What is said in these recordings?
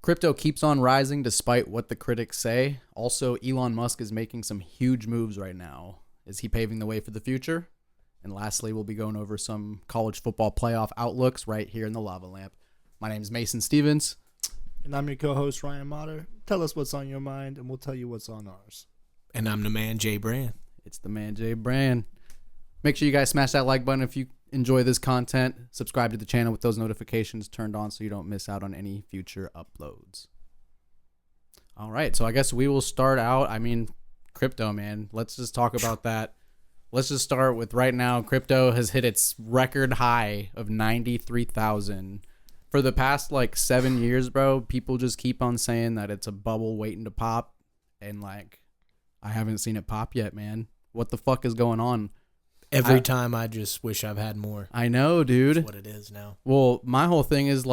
Crypto keeps on rising despite what the critics say. Also, Elon Musk is making some huge moves right now. Is he paving the way for the future? And lastly, we'll be going over some college football playoff outlooks right here in the Lava Lamp. My name is Mason Stevens. And I'm your co-host, Ryan Motter. Tell us what's on your mind, and we'll tell you what's on ours. And I'm the man, Jay Brand. It's the man, Jay Brand. Make sure you guys smash that like button if you enjoy this content. Subscribe to the channel with those notifications turned on so you don't miss out on any future uploads. All right, so I guess we will start out. Crypto, man. Let's just talk about that. Let's just start with right now. Crypto has hit its record high of 93,000. For the past 7 years, bro, people just keep on saying that it's a bubble waiting to pop. And I haven't seen it pop yet, man. What the fuck is going on? Every time I just wish I've had more. I know, dude. That's what it is now. Well, my whole thing is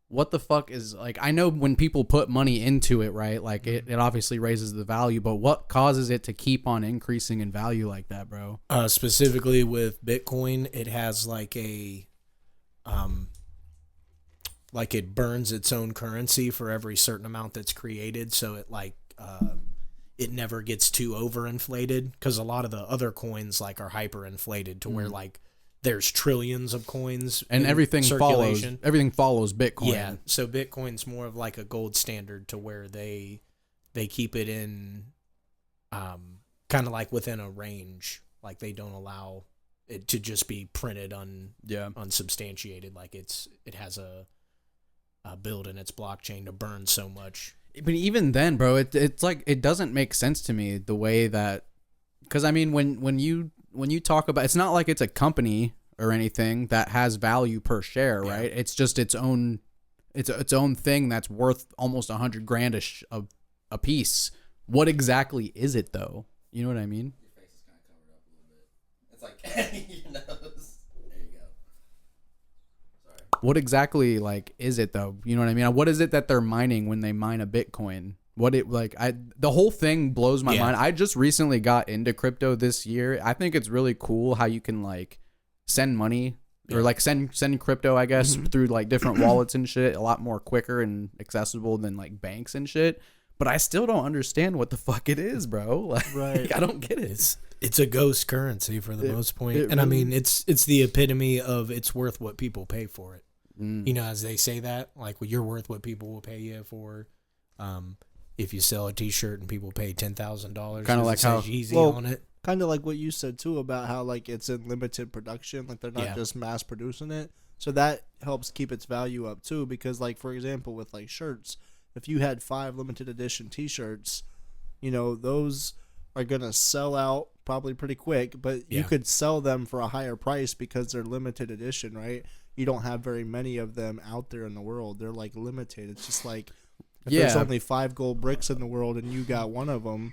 what the fuck is I know when people put money into it, right? It obviously raises the value, but what causes it to keep on increasing in value like that, bro? Specifically with Bitcoin, it has it burns its own currency for every certain amount that's created, so it never gets too overinflated, because a lot of the other coins are hyperinflated to where there's trillions of coins and everything follows Bitcoin. Yeah, so Bitcoin's more of a gold standard to where they keep it in kind of within a range. They don't allow it to just be printed unsubstantiated. It has a build in its blockchain to burn so much. But even then, bro, it's it doesn't make sense to me the way that, because when you talk about, it's not like it's a company or anything that has value per share, right? It's just its own thing that's worth almost $100,000 a piece. What exactly is it though? You know what I mean? Your face is kind of covered up a little bit. It's your nose. There you go. Sorry. What exactly is it though? You know what I mean? What is it that they're mining when they mine a Bitcoin? The whole thing blows my mind. I just recently got into crypto this year. I think it's really cool how you can send money or send crypto, I guess, through different wallets and shit a lot more quicker and accessible than banks and shit. But I still don't understand what the fuck it is, bro. Right. I don't get it. It's a ghost currency for the most point. It's the epitome of it's worth what people pay for it. You know, as they say that, you're worth what people will pay you for. If you sell a T-shirt and people pay $10,000, kind of like how Yeezy on it. Kind of like what you said too about how it's in limited production, they're not just mass producing it. So that helps keep its value up too, because for example with shirts, if you had 5 limited edition T-shirts, those are gonna sell out probably pretty quick, but you could sell them for a higher price because they're limited edition, right? You don't have very many of them out there in the world. They're limited. It's just if there's only 5 gold bricks in the world and you got one of them,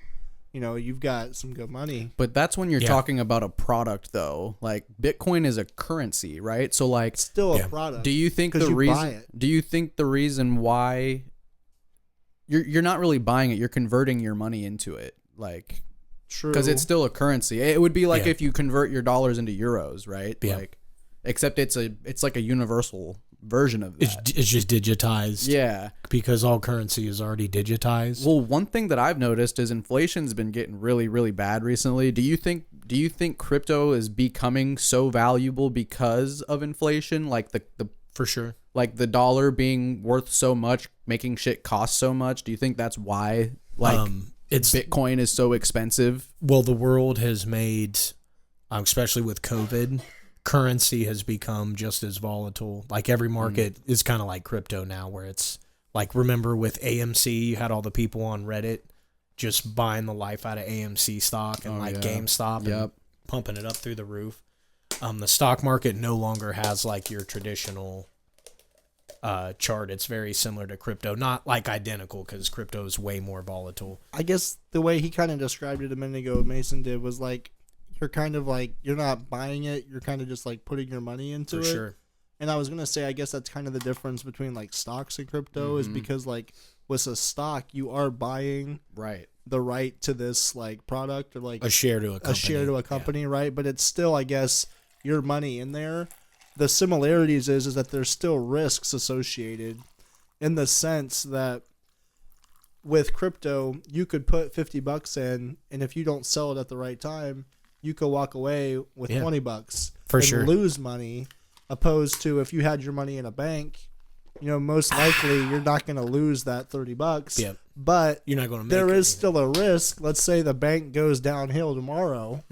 you've got some good money. But that's when you're talking about a product, though. Bitcoin is a currency, right? So it's still a product. Do you think the reason? Do you think the reason why you're not really buying it, you're converting your money into it, True, because it's still a currency. It would be if you convert your dollars into euros, right? Yeah. Except it's a universal version of that. It's just digitized. Yeah. Because all currency is already digitized. Well, one thing that I've noticed is inflation's been getting really, really bad recently. Do you think crypto is becoming so valuable because of inflation? For sure. The dollar being worth so much, making shit cost so much. Do you think that's why Bitcoin is so expensive? Well, the world has made, especially with COVID, currency has become just as volatile. Every market is kind of like crypto now, where it's remember with AMC, you had all the people on Reddit just buying the life out of AMC stock and GameStop and pumping it up through the roof. The stock market no longer has your traditional chart. It's very similar to crypto, not identical, because crypto is way more volatile. I guess the way he kind of described it a minute ago, Mason did, was you're kind of you're not buying it, you're kind of just putting your money into it. For sure. And I was gonna say, I guess that's kind of the difference between stocks and crypto, is because with a stock you are buying the right to this product, or a share to a company, right? But it's still, I guess, your money in there. The similarities is that there's still risks associated, in the sense that with crypto, you could put $50 in, and if you don't sell it at the right time, you could walk away with $20 for and sure, lose money. Opposed to if you had your money in a bank, most likely you're not going to lose that $30. Yep. But you're not going to make there is anything. still a risk. Let's say the bank goes downhill tomorrow,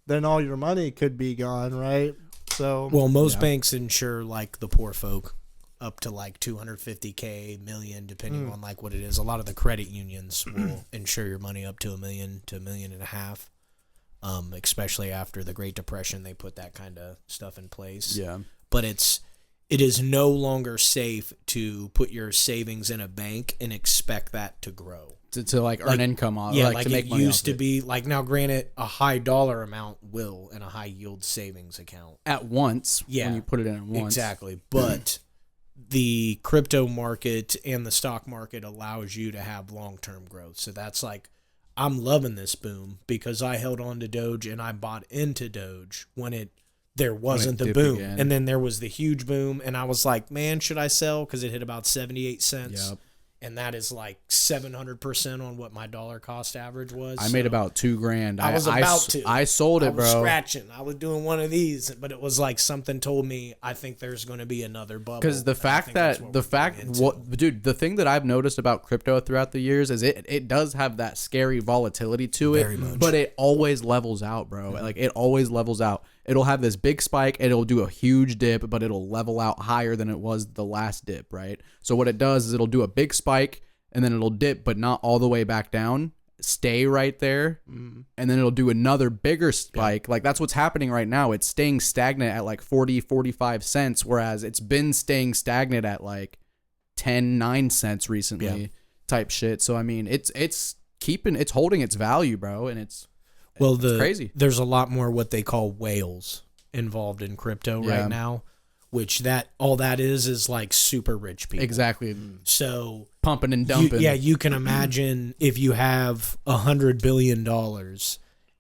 then all your money could be gone, right? So well, most banks insure like the poor folk up to like 250K, million, depending on like what it is. A lot of the credit unions will insure your money up to $1 million to $1.5 million. Especially after the Great Depression, they put that kind of stuff in place. Yeah. But it is no longer safe to put your savings in a bank and expect that to grow. To like earn income on. Yeah, like to make it money used off to it. be. Like now, granted, a high dollar amount will in a high yield savings account. At once. Yeah. When you put it in at once. Exactly. But the crypto market and the stock market allows you to have long-term growth. So that's like, I'm loving this boom because I held on to Doge and I bought into Doge when there wasn't the boom. Again. And then there was the huge boom and I was like, man, should I sell? Because it hit about 78 cents. Yep. And that is like 700% on what my dollar cost average was. I made about $2,000. I was about to. I sold it, I was bro. scratching. I was doing one of these, but it was like something told me I think there's going to be another bubble. Because the fact dude, the thing that I've noticed about crypto throughout the years is it does have that scary volatility to it, Very much. but it always levels out, bro. Like it always levels out. It'll have this big spike, it'll do a huge dip, but it'll level out higher than it was the last dip, right? So what it does is it'll do a big spike and then it'll dip, but not all the way back down. Stay right there, and then it'll do another bigger spike. Like that's what's happening right now. It's staying stagnant at like 45 cents, whereas it's been staying stagnant at like 9 cents recently, type shit. So I mean, it's holding its value, bro, and it's crazy. There's a lot more what they call whales involved in crypto right now, which all that is like super rich people. Exactly. So pumping and dumping. You can imagine if you have $100 billion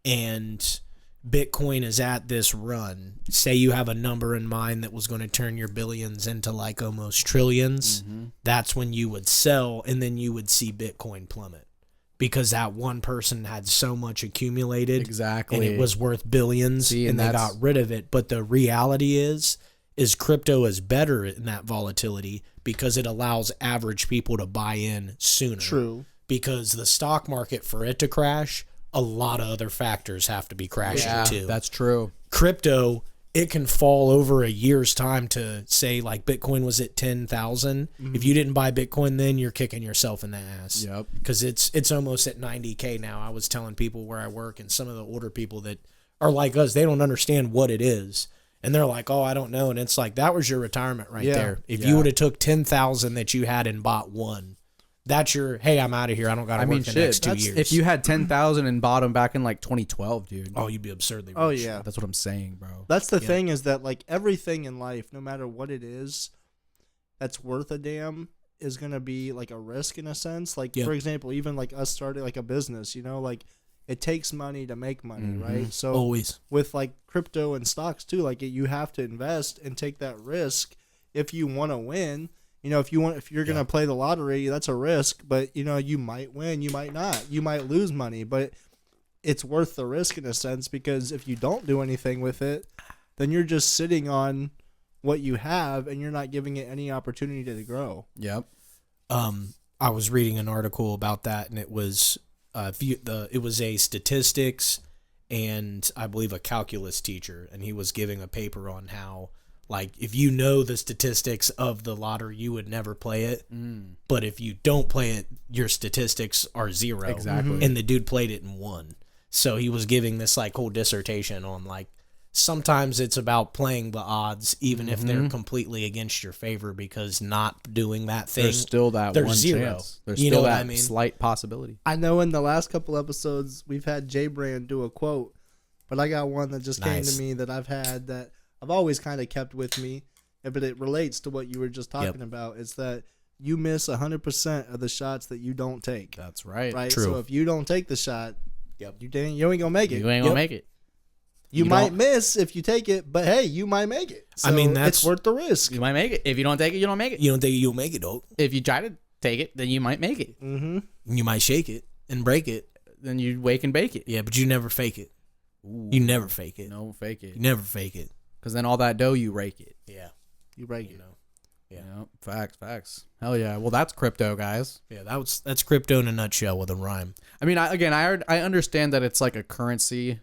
and Bitcoin is at this run, say you have a number in mind that was going to turn your billions into like almost trillions, that's when you would sell and then you would see Bitcoin plummet. Because that one person had so much accumulated. Exactly. And it was worth billions and they got rid of it. But the reality is crypto is better in that volatility because it allows average people to buy in sooner. True. Because the stock market, for it to crash, a lot of other factors have to be crashing too. That's true. Crypto, it can fall over a year's time to say like Bitcoin was at 10,000. If you didn't buy Bitcoin then, you're kicking yourself in the ass. Yep. Because it's almost at 90K now. I was telling people where I work and some of the older people that are like us, they don't understand what it is. And they're like, oh, I don't know. And it's like, that was your retirement right there. If you would have took 10,000 that you had and bought one, that's your, hey, I'm out of here. I don't got to work the next 2 years. If you had 10,000 and bought them back in like 2012, dude. Oh, you'd be absurdly rich. Oh, yeah. That's what I'm saying, bro. That's the thing is that like everything in life, no matter what it is, that's worth a damn is going to be like a risk in a sense. Like, for example, even like us starting like a business, like it takes money to make money, right? So always with like crypto and stocks too, like you have to invest and take that risk if you want to win. If you're going to play the lottery, that's a risk, but you might win, you might not. You might lose money, but it's worth the risk in a sense because if you don't do anything with it, then you're just sitting on what you have and you're not giving it any opportunity to grow. Yep. I was reading an article about that and it was it was a statistics and I believe a calculus teacher, and he was giving a paper on how like if you know the statistics of the lottery, you would never play it. But if you don't play it, your statistics are zero. Exactly. And the dude played it and won. So he was giving this like whole dissertation on like sometimes it's about playing the odds, even if they're completely against your favor, because not doing that thing, There's still that there's one zero. chance. There's You still know what that I mean? slight possibility. I know in the last couple episodes we've had Jay Brand do a quote, but I got one that just came to me that I've had that I've always kind of kept with me, but it relates to what you were just talking about. It's that you miss 100% of the shots that you don't take. That's right. Right. True. So if you don't take the shot, you ain't gonna make it. You ain't gonna make it. You might miss if you take it, but hey, you might make it. So I mean, it's worth the risk. You might make it. If you don't take it, you don't make it. You don't think you'll make it, though. If you try to take it, then you might make it. Mm-hmm. You might shake it and break it. Then you wake and bake it. Yeah, but you never fake it. Ooh, You never fake it. no, fake it. You never fake it. Because then all that dough, you rake it. Yeah. You break You it. know. Yeah. Yeah. Facts. Hell yeah. Well, that's crypto, guys. Yeah, that's crypto in a nutshell with a rhyme. I mean, I understand that it's like a currency,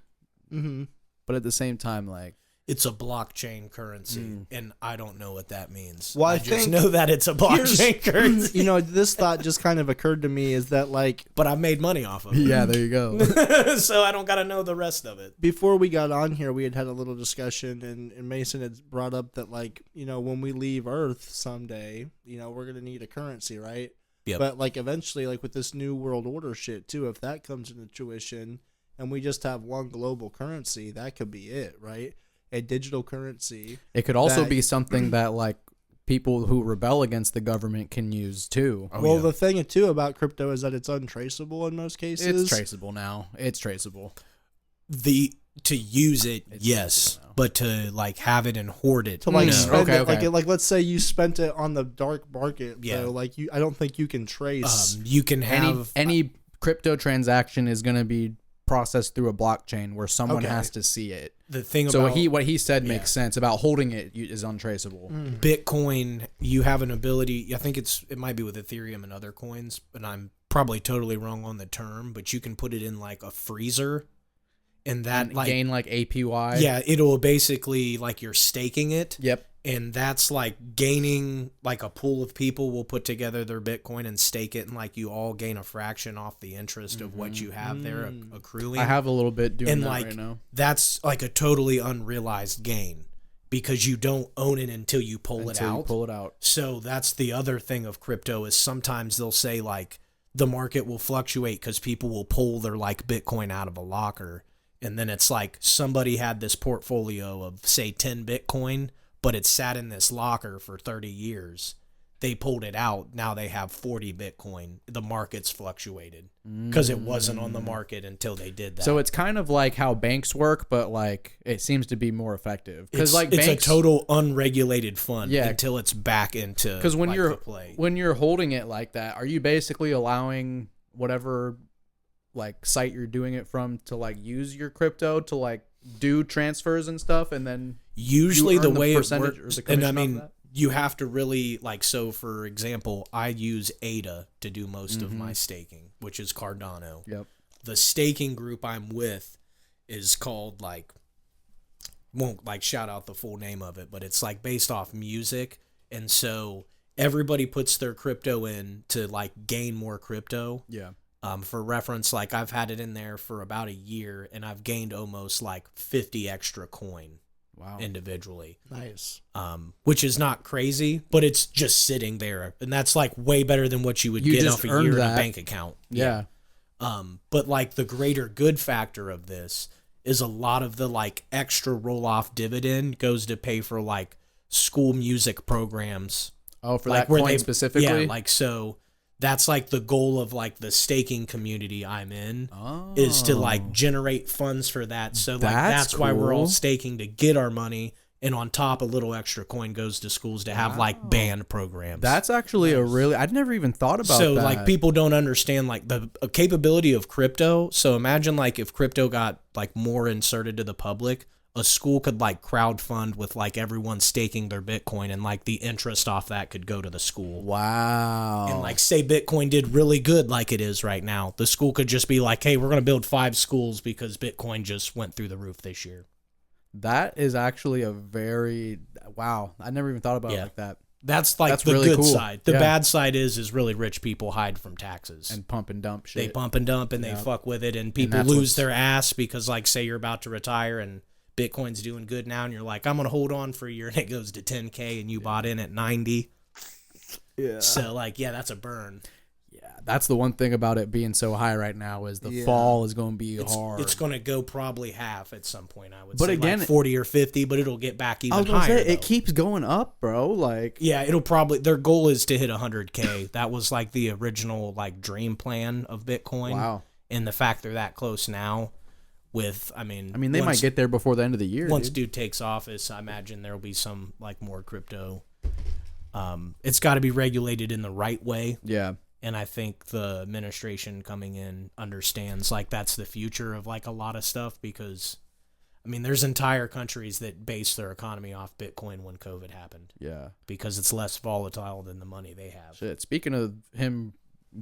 Mm-hmm. but at the same time, like, It's a blockchain currency, and I don't know what that means. Well, I just think know that it's a blockchain currency. You know, this thought just kind of occurred to me is that, like, But I've made money off of it. yeah, there you go. So I don't got to know the rest of it. before we got on here, we had a little discussion, and Mason had brought up that, like, you know, when we leave Earth someday, you know, we're going to need a currency, right? Yep. But, like, eventually, like, with this new world order shit, too, if that comes into fruition and we just have one global currency, that could be it, right? A digital currency. It could also that- be something that, like, people who rebel against the government can use, too. Oh, well, yeah. the thing, too, about crypto is that it's untraceable in most cases. It's traceable now. It's traceable. To use it, It's yes, traceable now. but to like have it and hoard it, To, like, no. spend Okay, it, okay. like, let's say you spent it on the dark market, Yeah. though, like, I don't think you can trace. You can have Any crypto transaction is going to be processed through a blockchain where someone Okay. has to see it. the thing So about what he said yeah. makes sense about holding it is untraceable. Bitcoin. You have an ability. I think it might be with Ethereum and other coins, but I'm probably totally wrong on the term. But you can put it in like a freezer, and that And like gain like APY. yeah, it'll basically like you're staking it. Yep. And that's like gaining like a pool of people will put together their Bitcoin and stake it, and like you all gain a fraction off the interest of what you have there accruing. I have a little bit doing and that like right now. that's like a totally unrealized gain because you don't own it until you pull it Until you out. pull it out. So that's the other thing of crypto is sometimes they'll say like the market will fluctuate because people will pull their like Bitcoin out of a locker, and then it's like somebody had this portfolio of say 10 Bitcoin, but it sat in this locker for 30 years. They pulled it out. Now they have 40 Bitcoin. The market's fluctuated because it wasn't on the market until they did that. So it's kind of like how banks work, but like it seems to be more effective because like it's banks, a total unregulated fund Yeah. until it's back into because when like, you're the play. when you're holding it like that, are you basically allowing whatever like site you're doing it from to like use your crypto to like do transfers and stuff, and then Usually you the earn the way it percentage or works, the and I commission off mean, that? you have to really like. So, for example, I use ADA to do most of my staking, which is Cardano. Yep. The staking group I'm with is called like, won't like shout out the full name of it, but it's like based off music, and so everybody puts their crypto in to like gain more crypto. Yeah. For reference, like I've had it in there for about a year, and I've gained almost like 50 extra coin Wow. individually. Nice. Which is not crazy, but it's just sitting there, and that's like way better than what you would You get just off a earned year in that. a bank account. Yeah. But like the greater good factor of this is a lot of the like extra roll off dividend goes to pay for like school music programs. Oh, for Like that where coin they- specifically. Yeah, like so that's like the goal of like the staking community I'm in oh. is to like generate funds for that. So like That's that's why we're all cool. staking to get our money, and on top a little extra coin goes to schools to have like band programs. That's actually a really. I'd never even thought about so that. like people don't understand like the capability of crypto. So imagine like if crypto got like more inserted to the public, a school could like crowdfund with like everyone staking their Bitcoin, and like the interest off that could go to the school. Wow. And like say Bitcoin did really good like it is right now, the school could just be like, hey, we're going to build 5 schools because Bitcoin just went through the roof this year. That is actually a very wow. I never even thought about it Yeah. like that. That's like That's the really good cool. side. The Yeah. bad side is really rich people hide from taxes. And pump and dump shit. They pump and dump and they Yep. fuck with it, and people that's lose what's- their ass because like say you're about to retire and Bitcoin's doing good now, and you're like, I'm gonna hold on for a year, and it goes to 10K, and you bought in at 90. Yeah. So like, yeah, that's a burn. Yeah, that's the one thing about it being so high right now is the fall is going to be hard. It's gonna go probably half at some point. I would But say again, like 40 or 50, but it'll get back I even was gonna higher. say it though. keeps going up, bro. Like Yeah, it'll probably. Their goal is to hit 100K. That was like the original like dream plan of Bitcoin. wow. And the fact they're that close now with, I mean, they might get there before the end of the year. Once dude takes office, I imagine there will be some like more crypto. It's got to be regulated in the right way. Yeah. And I think the administration coming in understands like that's the future of like a lot of stuff, because I mean, there's entire countries that base their economy off Bitcoin when COVID happened. Yeah. Because it's less volatile than the money they have. Shit. Speaking of him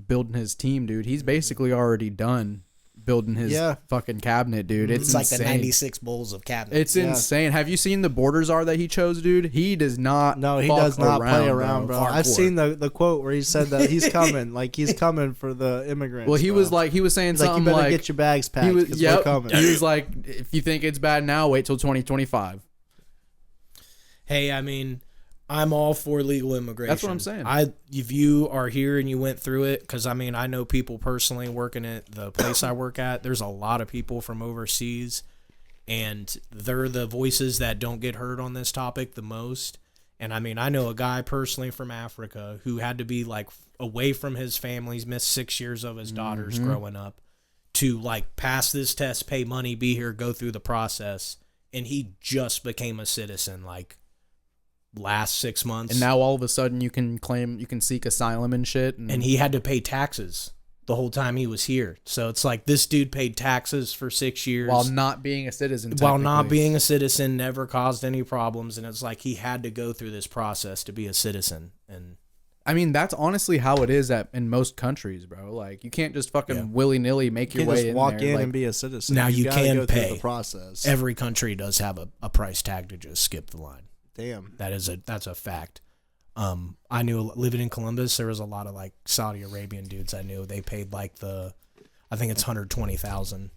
building his team, dude, he's basically already done building his fucking cabinet, dude. It's like insane. the 96 bowls of cabinet. It's insane. Have you seen the borders are that he chose, dude? He does not. No, he does not play around, bro. Hardcore. I've seen the quote where he said that he's coming, like he's coming for the immigrants. Well, he was saying he's something like, you better like, get your bags packed. We're coming. He was like, if you think it's bad now, wait till 2025. Hey, I mean, I'm all for legal immigration. That's what I'm saying. If you are here and you went through it, because I mean, I know people personally working at the place I work at. There's a lot of people from overseas, and they're the voices that don't get heard on this topic the most. And I mean, I know a guy personally from Africa who had to be like away from his family. He's missed 6 years of his daughters growing up to like pass this test, pay money, be here, go through the process, and he just became a citizen like last 6 months. And now all of a sudden you can seek asylum and shit. And he had to pay taxes the whole time he was here. So it's like this dude paid taxes for 6 years. While not being a citizen. While not being a citizen, never caused any problems. And it's like he had to go through this process to be a citizen. And I mean, that's honestly how it is in most countries, bro. Like, you can't just fucking willy-nilly make your way in there. Walk in and be a citizen. Now you can go pay. Through the process. Every country does have a price tag to just skip the line. Damn. That's a fact. I knew living in Columbus, there was a lot of like Saudi Arabian dudes I knew. They paid like I think it's $120,000.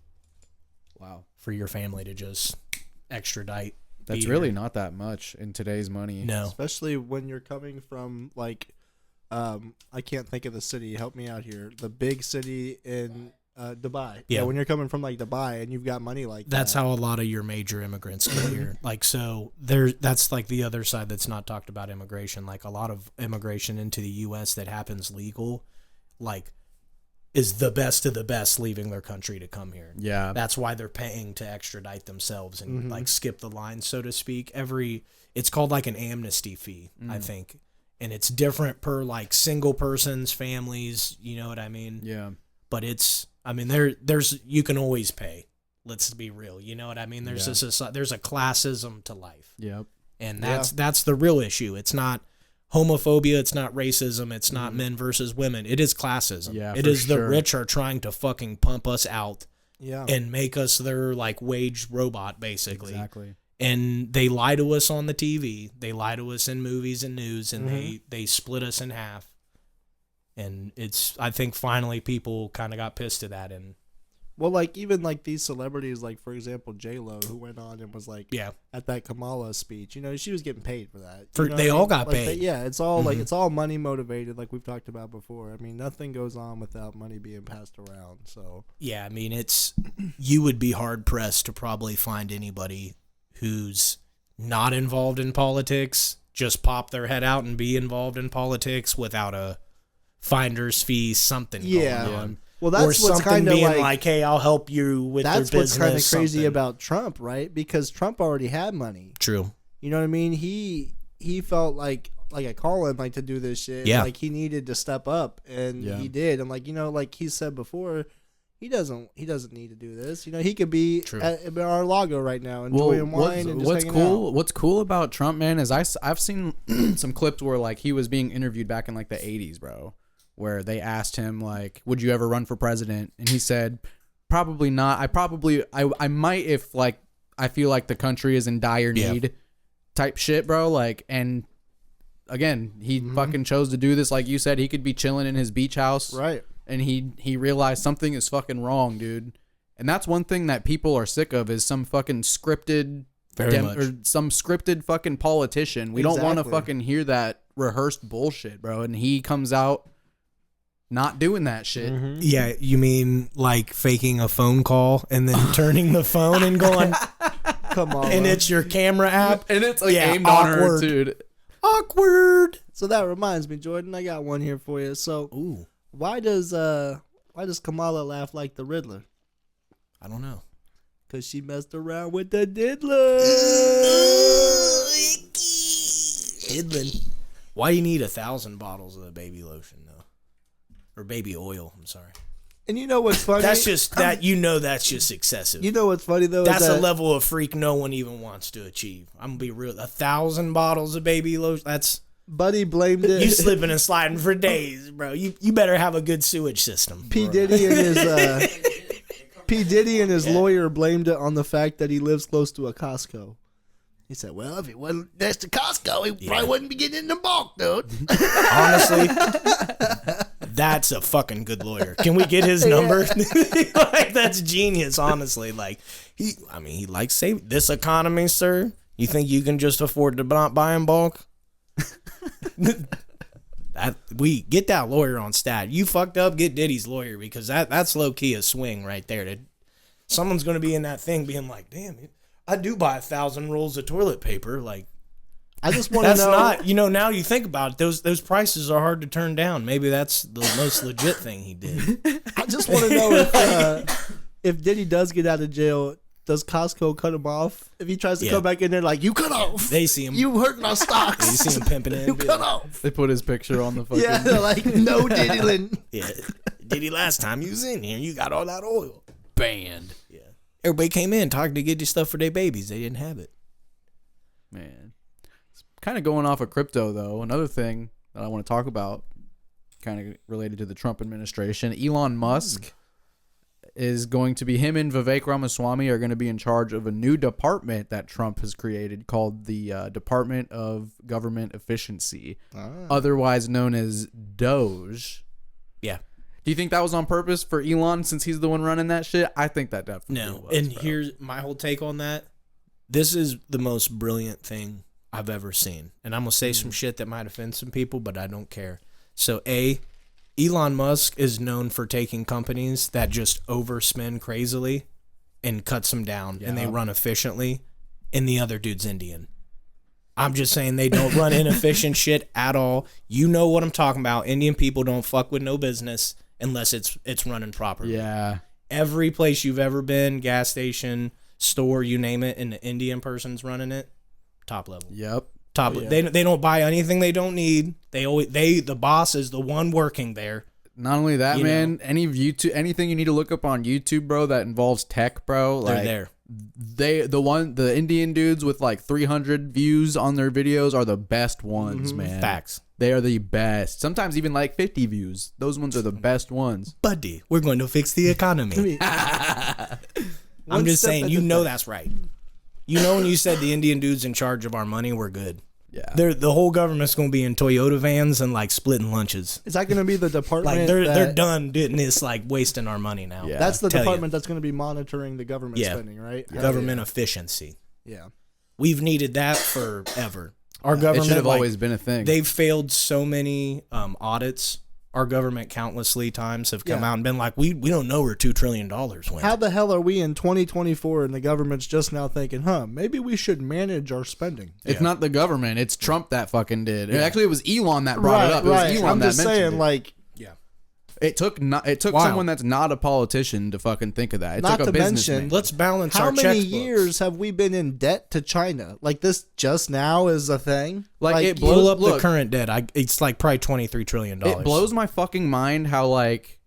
Wow. For your family to just extradite. That's really not that much in today's money. No. Especially when you're coming from like, I can't think of the city. Help me out here. The big city in Dubai. Yeah. When you're coming from like Dubai and you've got money like that's that. how a lot of your major immigrants get here. Like, so that's like the other side that's not talked about immigration. Like a lot of immigration into the U.S. that happens legal, like is the best of the best leaving their country to come here. Yeah. That's why they're paying to extradite themselves and like skip the line, so to speak. It's called like an amnesty fee, I think. And it's different per like single persons, families, you know what I mean? Yeah. But there's you can always pay. Let's be real. You know what I mean? There's there's a classism to life. Yep. And that's the real issue. It's not homophobia, it's not racism, it's not men versus women. It is classism. Yeah, it is the rich are trying to fucking pump us out and make us their like wage robot basically. Exactly. And they lie to us on the TV. They lie to us in movies and news, and they split us in half. And I think finally people kind of got pissed at that. And well, like even like these celebrities, like for example, J-Lo, who went on and was like, at that Kamala speech, you know, she was getting paid for that. They all got paid. It's all like it's all money motivated, like we've talked about before. I mean, nothing goes on without money being passed around. So yeah, I mean, you would be hard pressed to probably find anybody who's not involved in politics just pop their head out and be involved in politics without a finder's fee, something going on. Well, that's or what's kind of like, hey, I'll help you with their business. That's what's kind of crazy about Trump, right? Because Trump already had money. True. You know what I mean? He felt like a calling, like to do this shit. Yeah. Like he needed to step up, and he did. And like you know, like he said before, he doesn't need to do this. You know, he could be at Mar-a-Lago right now enjoying wine and just hanging out. What's cool about Trump, man, is I've seen some clips where like he was being interviewed back in like the 80s, bro, where they asked him like, would you ever run for president? And he said, probably not. I might if like I feel like the country is in dire need type shit, bro. Like, and again, he fucking chose to do this. Like you said, he could be chilling in his beach house. Right. And he realized something is fucking wrong, dude. And that's one thing that people are sick of is some fucking scripted or some scripted fucking politician. We don't want to fucking hear that rehearsed bullshit, bro. And he comes out not doing that shit. Yeah, you mean like faking a phone call and then turning the phone and going, come on. And it's your camera app. And it's like aimed on her, dude. Awkward. So that reminds me, Jordan, I got one here for you. So why does Kamala laugh like the Riddler? I don't know. Because she messed around with the diddler. Diddling. Why you need 1,000 bottles of the baby lotion, though? Or baby oil, I'm sorry. And you know what's funny? That's just that. You know that's just excessive. You know what's funny though? That's is a that level of freak no one even wants to achieve. I'm gonna be real. 1,000 bottles of baby lotion. That's Buddy blamed it. you slipping and sliding for days, bro. You better have a good sewage system. P Diddy and his P Diddy and his lawyer blamed it on the fact that he lives close to a Costco. He said, "Well, if it wasn't next to Costco, he probably wouldn't be getting in the bulk, dude." Honestly, that's a fucking good lawyer. Can we get his number? Like, that's genius. Honestly, like he likes saving this economy, sir. You think you can just afford to not buy in bulk? We get that lawyer on stat. You fucked up, get Diddy's lawyer, because that's low key a swing right there. Someone's gonna be in that thing being like, damn, I do buy 1,000 rolls of toilet paper. Like, I just want to know. That's not, now you think about it, those prices are hard to turn down. Maybe that's the most legit thing he did. I just want to know if Diddy does get out of jail, does Costco cut him off? If he tries to come back in there like, you cut off. They see him. You hurting our stocks. They see him pimping in. You cut off. They put his picture on the fucking. Yeah, they're like, no Diddy. Yeah. Diddy, last time you was in here, you got all that oil. Banned. Yeah. Everybody came in talking to get you stuff for their babies. They didn't have it. Man. It's kind of going off of crypto, though. Another thing that I want to talk about, kind of related to the Trump administration, Elon Musk is going to be, him and Vivek Ramaswamy are going to be in charge of a new department that Trump has created called the Department of Government Efficiency, otherwise known as DOGE. Yeah. Do you think that was on purpose for Elon since he's the one running that shit? I think that definitely No. was. And bro. here's my whole take on that. This is the most brilliant thing I've ever seen. And I'm going to say some shit that might offend some people, but I don't care. So, Elon Musk is known for taking companies that just overspend crazily and cuts them down, and they run efficiently, and the other dude's Indian. I'm just saying they don't run inefficient shit at all. You know what I'm talking about. Indian people don't fuck with no business unless it's running properly. Yeah. Every place you've ever been, gas station, store, you name it, and the Indian person's running it, top level. Yep. Top. Yeah. They don't buy anything they don't need. The boss is the one working there. Not only that, You man, anything you need to look up on YouTube, bro, that involves tech, bro, They're like there. the Indian dudes with like 300 views on their videos are the best ones, man. Facts. They are the best. Sometimes even like 50 views. Those ones are the best ones. Buddy, we're going to fix the economy. I'm just saying, that's right. You know when you said the Indian dude's in charge of our money, we're good. Yeah. The whole government's going to be in Toyota vans and like splitting lunches. Is that going to be the department? Like they're done doing this, like wasting our money now. Yeah. That's the Tell department that's going to be monitoring the government Yeah. spending, right? Government efficiency. Yeah. We've needed that forever. Our It government should have like, always been a thing. They've failed so many audits. Our government countlessly times have come out and been like, we don't know where $2 trillion went. How the hell are we in 2024 and the government's just now thinking, maybe we should manage our spending? It's not the government. It's Trump that fucking did. Actually, it was Elon that brought it up. It was Elon I'm that just mentioned saying, it. like, It took Wow. someone that's not a politician to fucking think of that. It Not took a to businessman. mention- Let's balance how our many checkbooks. years have we been in debt to China? Like, this just now is a thing? Like, it Blow blows up the look, current debt. It's like probably $23 trillion. It blows my fucking mind how like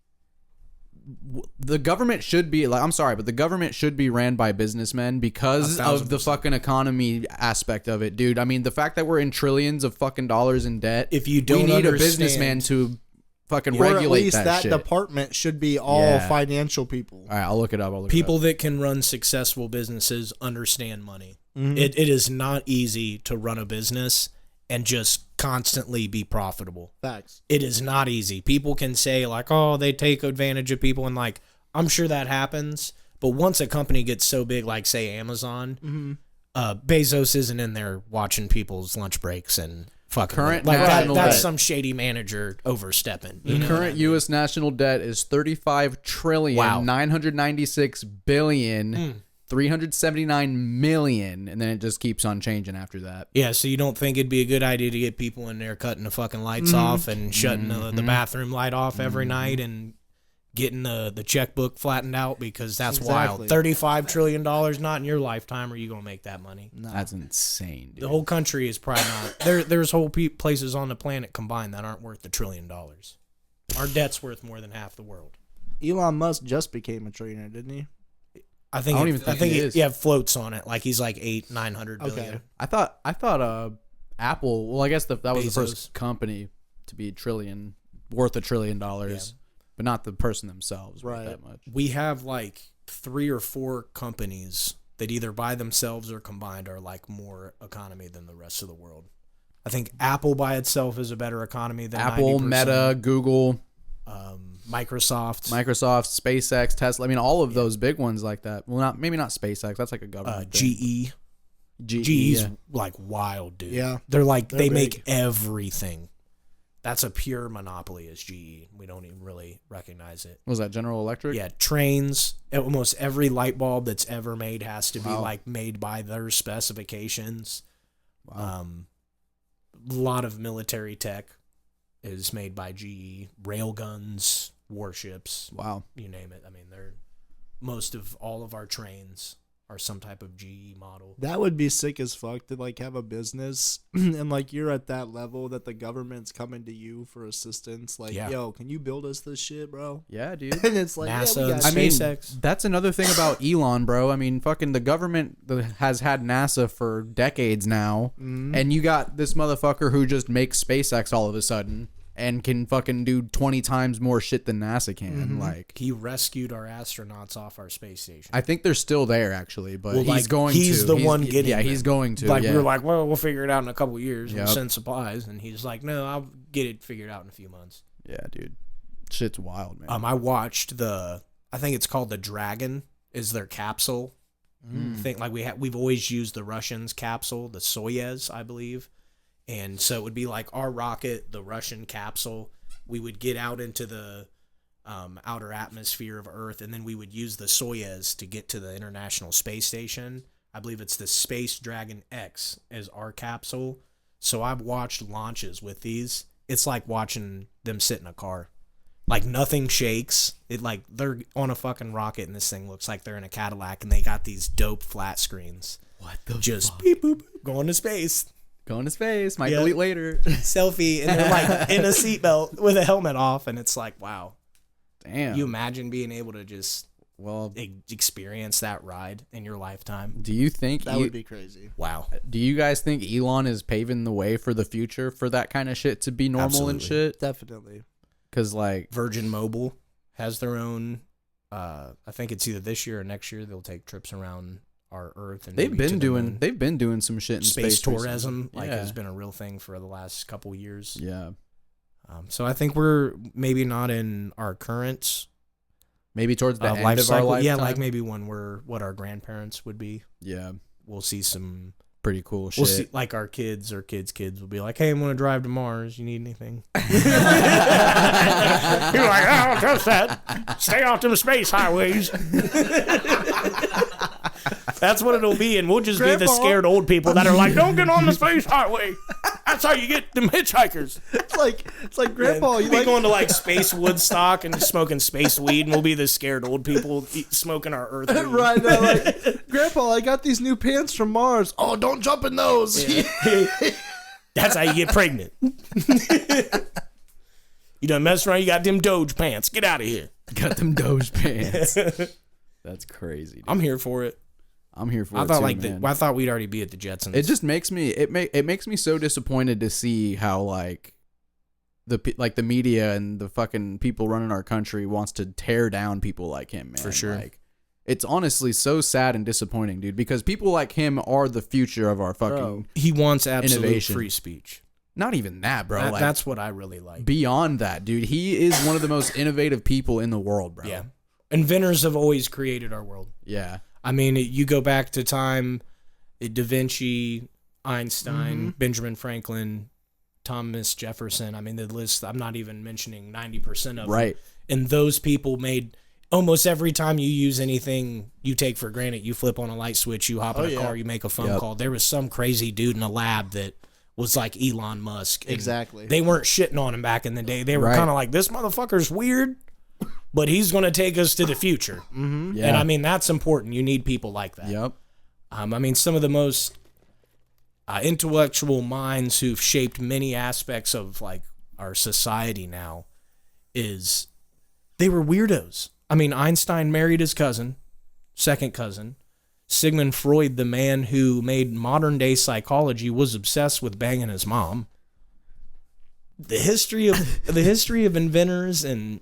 the government should be like, I'm sorry, but the government should be ran by businessmen because of the fucking economy aspect of it, dude. I mean, the fact that we're in trillions of fucking dollars in debt, If you don't we need a understand- businessman to fucking Or at regulate least that shit. department should be all Yeah. financial people. All right, I'll look it up. People that can run successful businesses understand money. Mm-hmm. It is not easy to run a business and just constantly be profitable. Facts. It is not easy. People can say like, oh, they take advantage of people, and like, I'm sure that happens. But once a company gets so big, like say Amazon, Bezos isn't in there watching people's lunch breaks and fucking Current like that. national That's debt. some shady manager overstepping. You know what I Current mean? U.S. national debt is 35 trillion, Wow. 996 billion, 379 million, and then it just keeps on changing after that. Yeah, so you don't think it'd be a good idea to get people in there cutting the fucking lights off and shutting the bathroom light off every night and getting the checkbook flattened out, because that's Exactly. wild. $35 trillion, not in your lifetime are you gonna make that money. No. That's insane, dude. The whole country is probably not. There's whole places on the planet combined that aren't worth $1 trillion. Our debt's worth more than half the world. Elon Musk just became a trillionaire, didn't he? I think. I don't even think think he it is. Yeah, floats on it. Like he's like 800-900 billion. Okay. I thought Apple. Well, I guess that was the Bezos. first company to be worth $1 trillion, but not the person themselves worth Right. that much. We have like 3 or 4 companies that either by themselves or combined are like more economy than the rest of the world. I think Apple by itself is a better economy than Apple, 90%. Meta, Google, Microsoft, SpaceX, Tesla. I mean, all of those big ones like that. Well, maybe not SpaceX. That's like a government thing. GE. GE. GE's yeah. like wild, dude. Yeah. They're like, They're they big. make everything. That's a pure monopoly is GE. We don't even really recognize it. What was that General Electric? Yeah, trains. Almost every light bulb that's ever made has to be Wow. like made by their specifications. Wow. A lot of military tech is made by GE. Railguns, warships, Wow. you name it. I mean, most of all of our trains are some type of GE model. That would be sick as fuck to like have a business and like you're at that level that the government's coming to you for assistance. Like, Yeah. yo, can you build us this shit, bro? Yeah, dude. And it's like, NASA, yeah, we got I mean, SpaceX. that's another thing about Elon, bro. I mean, fucking the government has had NASA for decades now, and you got this motherfucker who just makes SpaceX all of a sudden and can fucking do 20 times more shit than NASA can. Like, He rescued our astronauts off our space station. I think they're still there actually, but Well, he's like, going he's to. the one getting Yeah, them. he's going to. Like yeah. we were like, well, we'll figure it out in a couple years. Yep. We'll send supplies, and he's like, no, I'll get it figured out in a few months. Yeah, dude. Shit's wild, man. I watched I think it's called the Dragon. Is their capsule thing? Like we've always used the Russians' capsule, the Soyuz, I believe, and so it would be like our rocket, the Russian capsule. We would get out into the outer atmosphere of Earth, and then we would use the Soyuz to get to the International Space Station. I believe it's the Space Dragon X as our capsule. So I've watched launches with these. It's like watching them sit in a car. Like nothing shakes. It like they're on a fucking rocket, and this thing looks like they're in a Cadillac, and they got these dope flat screens. What the Just beep boop, boop, going to space. Going to space. Might Yeah. delete later. Selfie, and they're like in a seatbelt with a helmet off, and it's like, wow. Damn. You imagine being able to just well, experience that ride in your lifetime? do you think That would be crazy. Wow. do you guys think Elon is paving the way for the future for that kind of shit to be normal and Absolutely. shit? Definitely. Because like, Virgin Mobile has their own. I think it's either this year or next year they'll take trips around our Earth, and they've maybe to been the doing moon. some shit in Space tourism. recently. Like yeah. has been a real thing for the last couple years. Yeah. So I think we're maybe not in our current Maybe towards the end life of cycle. our lifetime. Yeah, like maybe when we're what our grandparents would be. Yeah. We'll see some. Pretty cool shit. We'll see, like our kids or kids' will be like, "Hey, I'm gonna drive to Mars. You need anything?" You're like, "I don't trust that. Stay off them space highways." That's what it'll be, and we'll just be the Grandpa. scared old people that are like, "Don't get on the space highway. That's how you get them hitchhikers." It's like Grandpa, And you we'll be like going to like space Woodstock and smoking space weed, and we'll be the scared old people smoking our Earth weed. right now, like Grandpa, I got these new pants from Mars. Oh, don't jump in those. That's how you get pregnant. You done messed around, you got them Doge pants. Get out of here. Got them Doge pants. That's crazy. Dude. I'm here for it. I'm here for I it thought too, man. I thought we'd already be at the Jetsons. It just makes me it makes me so disappointed to see how like the media and the fucking people running our country wants to tear down people like him, man. For sure. Like, it's honestly so sad and disappointing, dude, because people like him are the future of our fucking Bro. He wants absolute Innovation. free speech. not even that, bro. Like, That's what I really like. beyond that, dude. He is one of the most innovative people in the world, bro. Yeah. Inventors have always created our world. Yeah. I mean, you go back to time, Da Vinci, Einstein, Benjamin Franklin, Thomas Jefferson. I mean, the list, I'm not even mentioning 90% of Right. them. And those people made almost every time you use anything you take for granted, you flip on a light switch, you hop in a car, you make a phone call. There was some crazy dude in a lab that was like Elon Musk. And Exactly. they weren't shitting on him back in the day. They were Right. kind of like, this motherfucker's weird, but he's going to take us to the future. Mm-hmm. Yeah. And I mean, that's important. You need people like that. Yep. I mean, some of the most intellectual minds who've shaped many aspects of like our society now they were weirdos. I mean, Einstein married his cousin, second cousin. Sigmund Freud, the man who made modern day psychology, was obsessed with banging his mom. The history of inventors and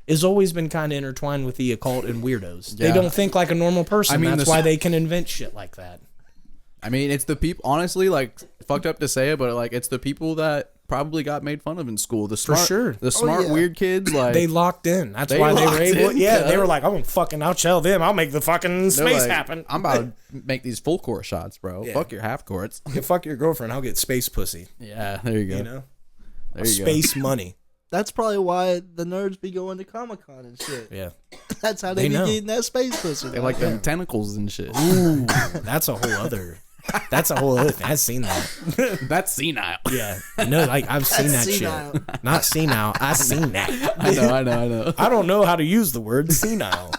has always been kind of intertwined with the occult and weirdos. Yeah. They don't think like a normal person. I mean, that's why they can invent shit like that. I mean, it's the people. Honestly, like, fucked up to say it, but like, it's the people that probably got made fun of in school. The smart, sure. The smart, weird kids. Like, They locked in. That's They why they were locked able. in, Yeah, cuz. they were like, I'll tell them. I'll make the fucking they're space like, happen. I'm about to make these full court shots, bro. Yeah. Fuck your half courts. Yeah, fuck your girlfriend. I'll get space pussy. Yeah, there you go. You know, There you space money. That's probably why the nerds be going to Comic-Con and shit. Yeah. That's how They they be know. getting that space pussy. They like them tentacles and shit. Ooh, that's a whole other. That's a whole other thing. I've seen that. That's senile. Yeah. No, like I've seen that senile. shit. Not senile. I've seen that. I know. I don't know how to use the word senile.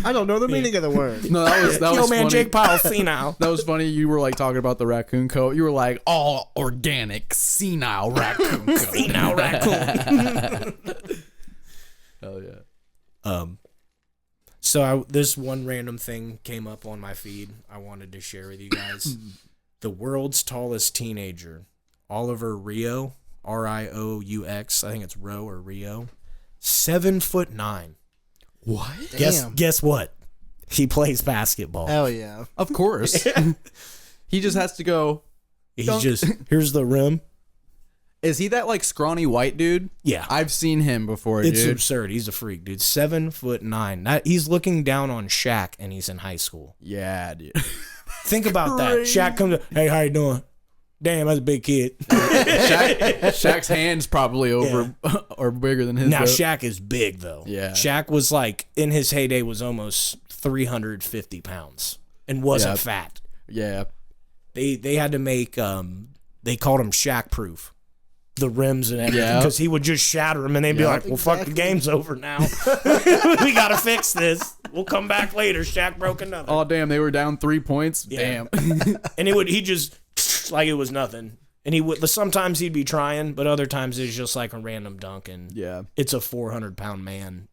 I don't know the meaning of the word. No, that was Yo, man, funny. Jake Powell, senile. That was funny. You were like talking about the raccoon coat. You were like, all organic, senile raccoon coat. Senile raccoon. Hell yeah. So this one random thing came up on my feed I wanted to share with you guys. The world's tallest teenager, Oliver Rio, Rious. I think it's Roe or Rio. 7'9". What? Damn. Guess what? He plays basketball. Hell yeah. Of course. He just has to go. He's just here's the rim. Is he that like scrawny white dude? Yeah. I've seen him before, It's dude. absurd. He's a freak, dude. 7'9". That he's looking down on Shaq and he's in high school. Yeah, dude. Think about that. Shaq comes up, hey, how you doing? Damn, that's a big kid. Shaq's hand's probably over or bigger than his. Now though. Shaq is big though. Yeah. Shaq was like in his heyday was almost 350 pounds and wasn't Yeah. fat. Yeah. They had to make they called him Shaq proof. The rims and everything Yeah. because he would just shatter them and they'd be Yeah. like, well, fuck, the game's over now. We gotta fix this. We'll come back later. Shaq broke another. Oh damn, they were down 3 points. Yeah. Damn. And he just like it was nothing. And he would sometimes he'd be trying, but other times it's just like a random dunk and Yeah. it's a 400-pound man.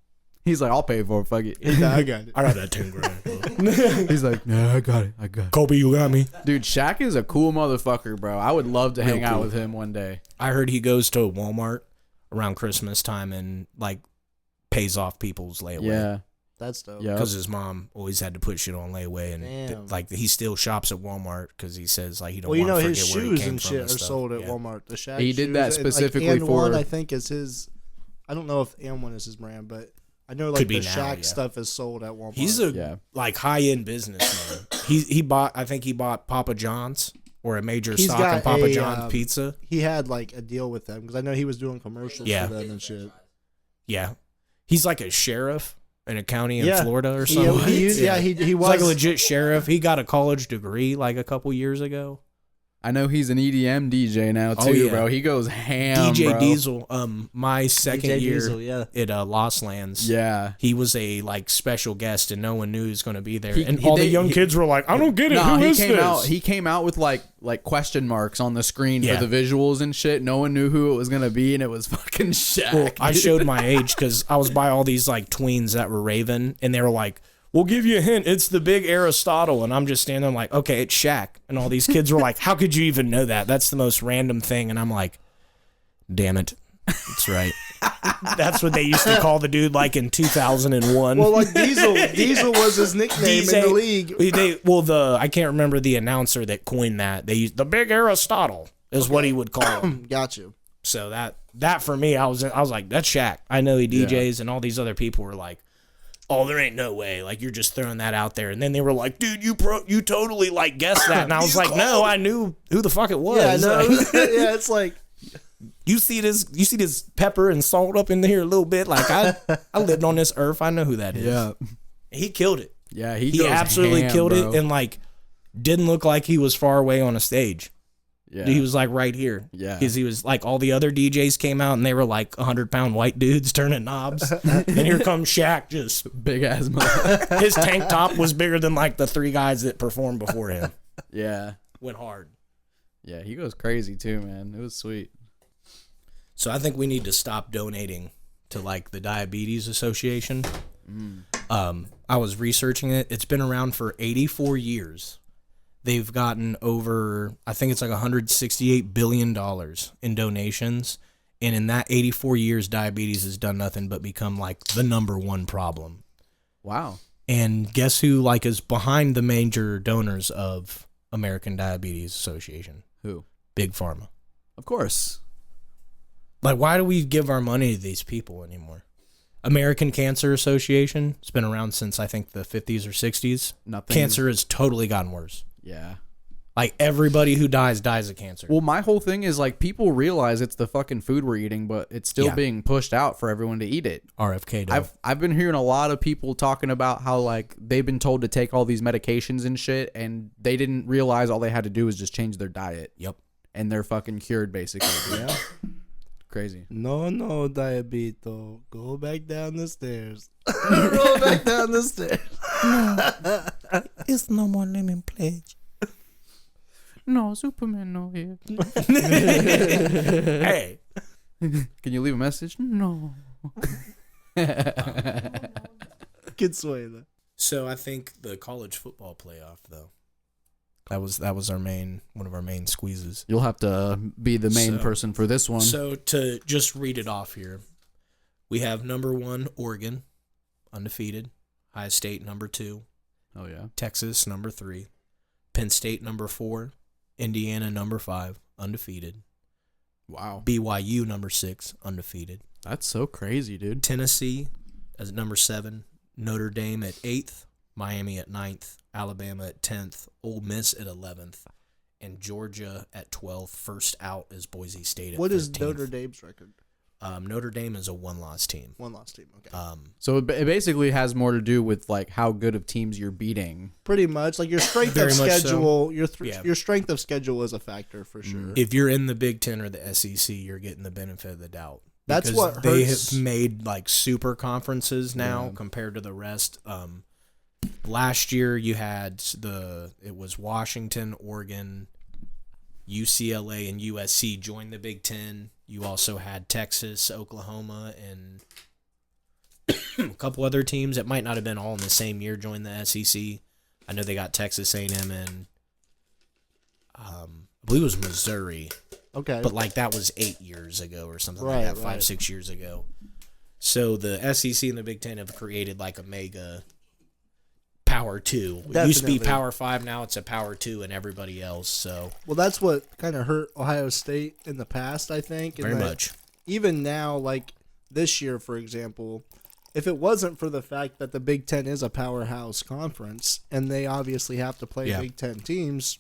He's like, I'll pay for it. Fuck it. I got it. I got that 10 grand. He's like, yeah, I got it. Kobe, you got me. Dude, Shaq is a cool motherfucker, bro. I would love to hang out with him one day. I heard he goes to Walmart around Christmas time and like pays off people's layaway. Yeah. That's dope. Yeah. Because his mom always had to put shit on layaway, and Damn. like he still shops at Walmart because he says like he don't Well, you want know to his forget where he shoes came and from shit and are stuff. sold at Yeah. Walmart. The Shaq He did shoes, that and, specifically like, for- And1, I think is his. I don't know if And1 is his brand, but I know like Could the be now, Shaq yeah. stuff is sold at Walmart. He's a Yeah. like high end businessman. he bought I think he bought Papa John's or a major He's stock got in Papa a, John's pizza. he had like a deal with them because I know he was doing commercials Yeah. for them and shit. Yeah, he's like a sheriff in a county in Yeah. Florida or He, something. he He's was like a legit sheriff. He got a college degree like a couple years ago. I know he's an EDM DJ now too, Oh, yeah. bro. He goes ham, DJ bro. Diesel. My second DJ year Diesel, yeah. at Lost Lands. Yeah. He was a like special guest, and no one knew he was going to be there. He- and he- all the they- young he- kids were like, "I don't get it. Nah, Who he is came this?" out. He came out with like question marks on the screen Yeah. for the visuals and shit. No one knew who it was gonna be, and it was fucking Shaq. Well, I showed my age because I was by all these like tweens that were raving, and they were like, "We'll give you a hint. It's the big Aristotle." And I'm just standing there like, "Okay, it's Shaq." And all these kids were like, "How could you even know that? That's the most random thing." And I'm like, "Damn it, that's right." That's what they used to call the dude like in 2001. Well, like Diesel was his nickname in the league. I can't remember the announcer that coined that. They used the big Aristotle is what he would call him. Got you. So that for me, I was like, that's Shaq. I know he DJs, and all these other people were like, "Oh, there ain't no way. Like, you're just throwing that out there." And then they were like, "Dude, you totally like guessed that." And I was like, "No, I knew who the fuck it was." Yeah, no, Like, yeah, it's like you see this pepper and salt up in here a little bit. Like I lived on this earth. I know who that is. yeah, He killed it. yeah. He He goes absolutely ham, killed bro. it, and like didn't look like he was far away on a stage. Yeah. He was like right here. Yeah. Because he was like, all the other DJs came out and they were like 100-pound white dudes turning knobs. And here comes Shaq, just Big ass mother. his tank top was bigger than like the 3 guys that performed before him. Yeah. Went hard. Yeah, he goes crazy too, man. It was sweet. So I think we need to stop donating to like the Diabetes Association. I was researching it. It's been around for 84 years. They've gotten over, I think it's like $168 billion in donations. And in that 84 years, diabetes has done nothing but become like the #1 problem. Wow. And guess who like is behind the major donors of American Diabetes Association? Who? Big Pharma. Of course. Like, why do we give our money to these people anymore? American Cancer Association, it's been around since I think the 50s or 60s. Nothing. Cancer has totally gotten worse. Yeah. Like, everybody who dies of cancer. Well, my whole thing is like people realize it's the fucking food we're eating, but it's still being pushed out for everyone to eat it. RFK dough. I've been hearing a lot of people talking about how like they've been told to take all these medications and shit, and they didn't realize all they had to do was just change their diet. Yep. And they're fucking cured basically. Yeah. Crazy. No, diabito. Go back down the stairs. Roll back down the stairs. It's no more lemon pledge. No, Superman no here. Hey. Can you leave a message? No. Good sway though. So I think the college football playoff, though, that was one of our main squeezes. You'll have to be the main person for this one. So to just read it off here, we have #1 Oregon, undefeated. Ohio State #2. Oh yeah. Texas #3. Penn State #4. Indiana #5, undefeated. Wow. BYU #6, undefeated. That's so crazy, dude. Tennessee as #7. Notre Dame at 8th. Miami at 9th. Alabama at 10th. Ole Miss at 11th. And Georgia at 12th. First out is Boise State at 13th. What is Notre Dame's record? Notre Dame is a 1-loss team. 1-loss team. Okay. So it basically has more to do with like how good of teams you're beating. Pretty much, like your strength Very of much schedule. so. Your strength of schedule is a factor for sure. If you're in the Big Ten or the SEC, you're getting the benefit of the doubt. That's Because what they hurts. have made like super conferences now compared to the rest. Last year you had it was Washington, Oregon, UCLA, and USC joined the Big Ten. You also had Texas, Oklahoma, and a couple other teams that might not have been all in the same year join the SEC. I know they got Texas A&M and I believe it was Missouri. Okay. But like that was 8 years ago or something like that, 5-6 years ago. So the SEC and the Big Ten have created like a mega Power 2. It used to be Definitely. Power 5, now it's a Power 2 and everybody else. So Well, that's what kind of hurt Ohio State in the past, I think. very much. Even now, like this year, for example, if it wasn't for the fact that the Big Ten is a powerhouse conference and they obviously have to play Big Ten teams,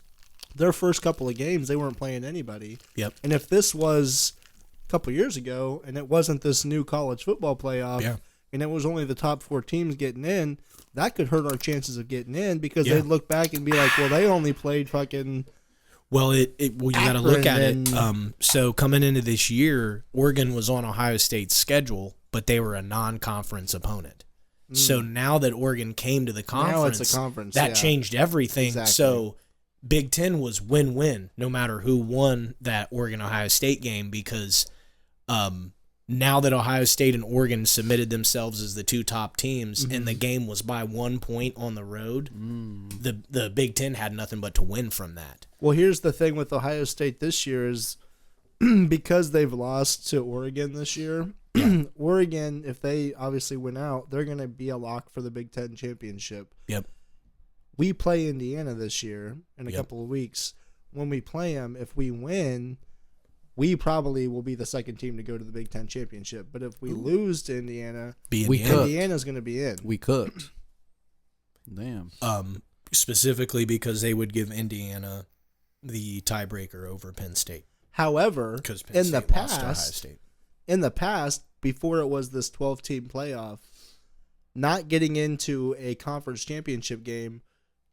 their first couple of games, they weren't playing anybody. Yep. And if this was a couple years ago and it wasn't this new college football playoff and it was only the top 4 teams getting in, that could hurt our chances of getting in because they'd look back and be like, well, they only played fucking... Well, you got to look at Akron it. So coming into this year, Oregon was on Ohio State's schedule, but they were a non-conference opponent. So now that Oregon came to the conference, Now it's a conference, that changed everything. Exactly. So Big Ten was win-win no matter who won that Oregon-Ohio State game because now that Ohio State and Oregon submitted themselves as the 2 top teams and the game was by 1 point on the road, the Big Ten had nothing but to win from that. Well, here's the thing with Ohio State this year is because they've lost to Oregon this year, Oregon, if they obviously win out, they're going to be a lock for the Big Ten championship. Yep. We play Indiana this year in a couple of weeks. When we play them, if we win, we probably will be the second team to go to the Big Ten championship. But if we lose to Indiana, Indiana's going to be in. We cooked. Damn. Specifically because they would give Indiana the tiebreaker over Penn State. However, Because Penn in State the lost to Ohio past, State. before it was this 12-team playoff, not getting into a conference championship game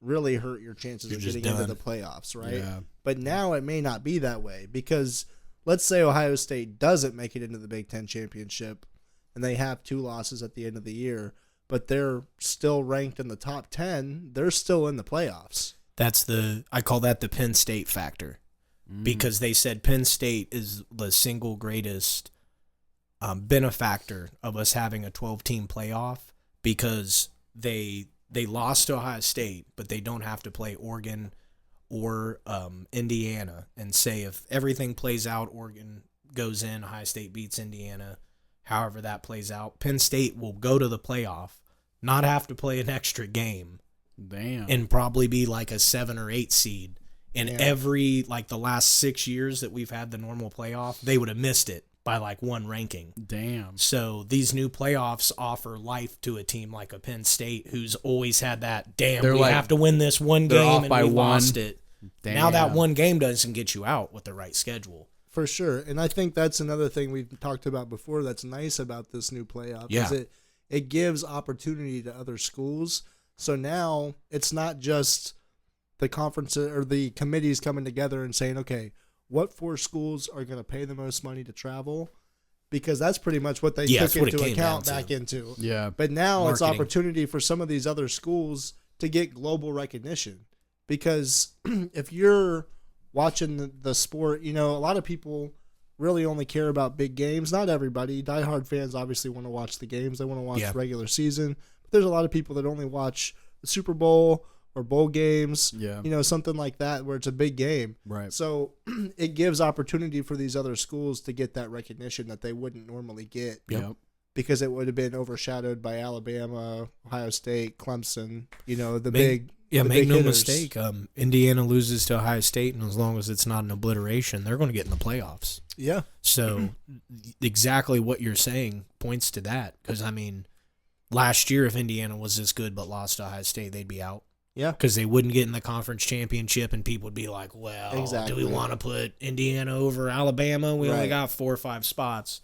really hurt your chances of getting into the playoffs, right? Yeah. But now it may not be that way because let's say Ohio State doesn't make it into the Big Ten championship and they have 2 losses at the end of the year, but they're still ranked in the top 10. They're still in the playoffs. I call that the Penn State factor, because they said Penn State is the single greatest benefactor of us having a 12-team playoff, because they lost to Ohio State, but they don't have to play Oregon or Indiana, and say if everything plays out, Oregon goes in, Ohio State beats Indiana, however that plays out, Penn State will go to the playoff, not have to play an extra game, and probably be like a 7 or 8 seed. And every, like the last 6 years that we've had the normal playoff, they would have missed it by like 1 ranking. Damn. So these new playoffs offer life to a team like a Penn State, who's always had that, we have to win this one game and we lost it. Damn. Now that one game doesn't get you out with the right schedule. For sure. And I think that's another thing we've talked about before that's nice about this new playoff. Yeah. Is it gives opportunity to other schools. So now it's not just the conference or the committees coming together and saying, okay, what 4 schools are going to pay the most money to travel? Because that's pretty much what they took into account back into. Yeah. But now Marketing. it's opportunity for some of these other schools to get global recognition. Because if you're watching the sport, a lot of people really only care about big games. Not everybody. Diehard fans obviously want to watch the games. They want to watch regular season. But there's a lot of people that only watch the Super Bowl or bowl games, something like that where it's a big game. Right. So it gives opportunity for these other schools to get that recognition that they wouldn't normally get. Yep. Because it would have been overshadowed by Alabama, Ohio State, Clemson, the make no big hitters. mistake. Indiana loses to Ohio State, and as long as it's not an obliteration, they're going to get in the playoffs. Yeah. So exactly what you're saying points to that. Because, last year, if Indiana was this good but lost to Ohio State, they'd be out. Yeah. Because they wouldn't get in the conference championship, and people would be like, well, do we want to put Indiana over Alabama? We only got 4 or 5 spots.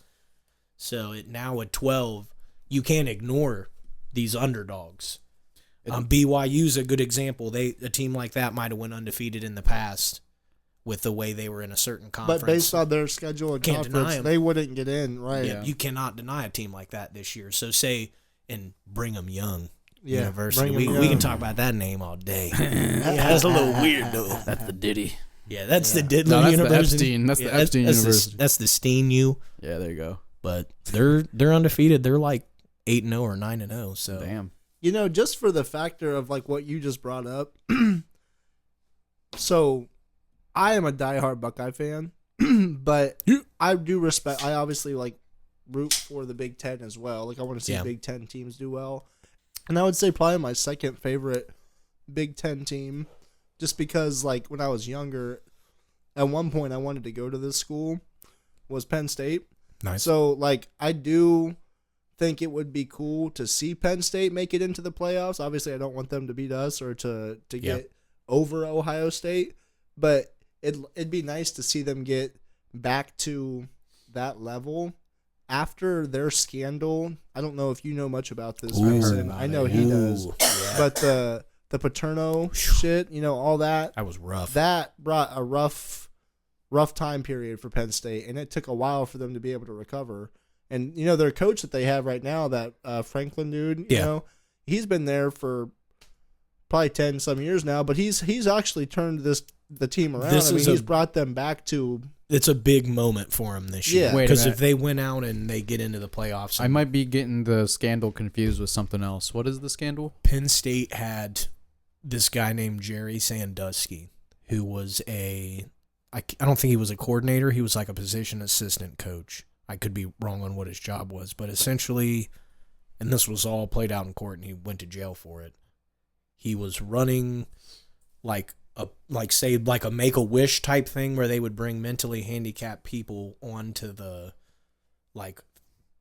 So now at 12, you can't ignore these underdogs. BYU's a good example. A team like that might have went undefeated in the past with the way they were in a certain conference. But based on their schedule and conference, they wouldn't get in, right? Yeah, you cannot deny a team like that this year. So and Brigham Young University. We can talk about that name all day. That's a little weird, though. That's the Diddy. Yeah, that's the Diddler that's University. That's the Epstein University. That's the Steen U. Yeah, there you go. But they're undefeated. They're like 8-0 or 9-0. So damn. Just for the factor of like what you just brought up. So, I am a diehard Buckeye fan, but I do respect. I obviously root for the Big Ten as well. Like I want to see Big Ten teams do well, and I would say probably my second favorite Big Ten team, just because when I was younger, at one point I wanted to go to this school, was Penn State. Nice. So I do think it would be cool to see Penn State make it into the playoffs. Obviously, I don't want them to beat us or to get over Ohio State, but it'd be nice to see them get back to that level after their scandal. I don't know if you know much about this, Mason. I know he does. Yeah. But the Paterno shit, all that. That was rough. That brought a rough time period for Penn State, and it took a while for them to be able to recover. And, their coach that they have right now, that Franklin dude, he's been there for probably 10-some years now, but he's actually turned the team around. He's brought them back to... It's a big moment for him this year. Because if they went out and they get into the playoffs... I might be getting the scandal confused with something else. What is the scandal? Penn State had this guy named Jerry Sandusky, who was I don't think he was a coordinator. He was like a position assistant coach. I could be wrong on what his job was, but essentially, and this was all played out in court, and he went to jail for it. He was running like a Make-A-Wish type thing where they would bring mentally handicapped people onto the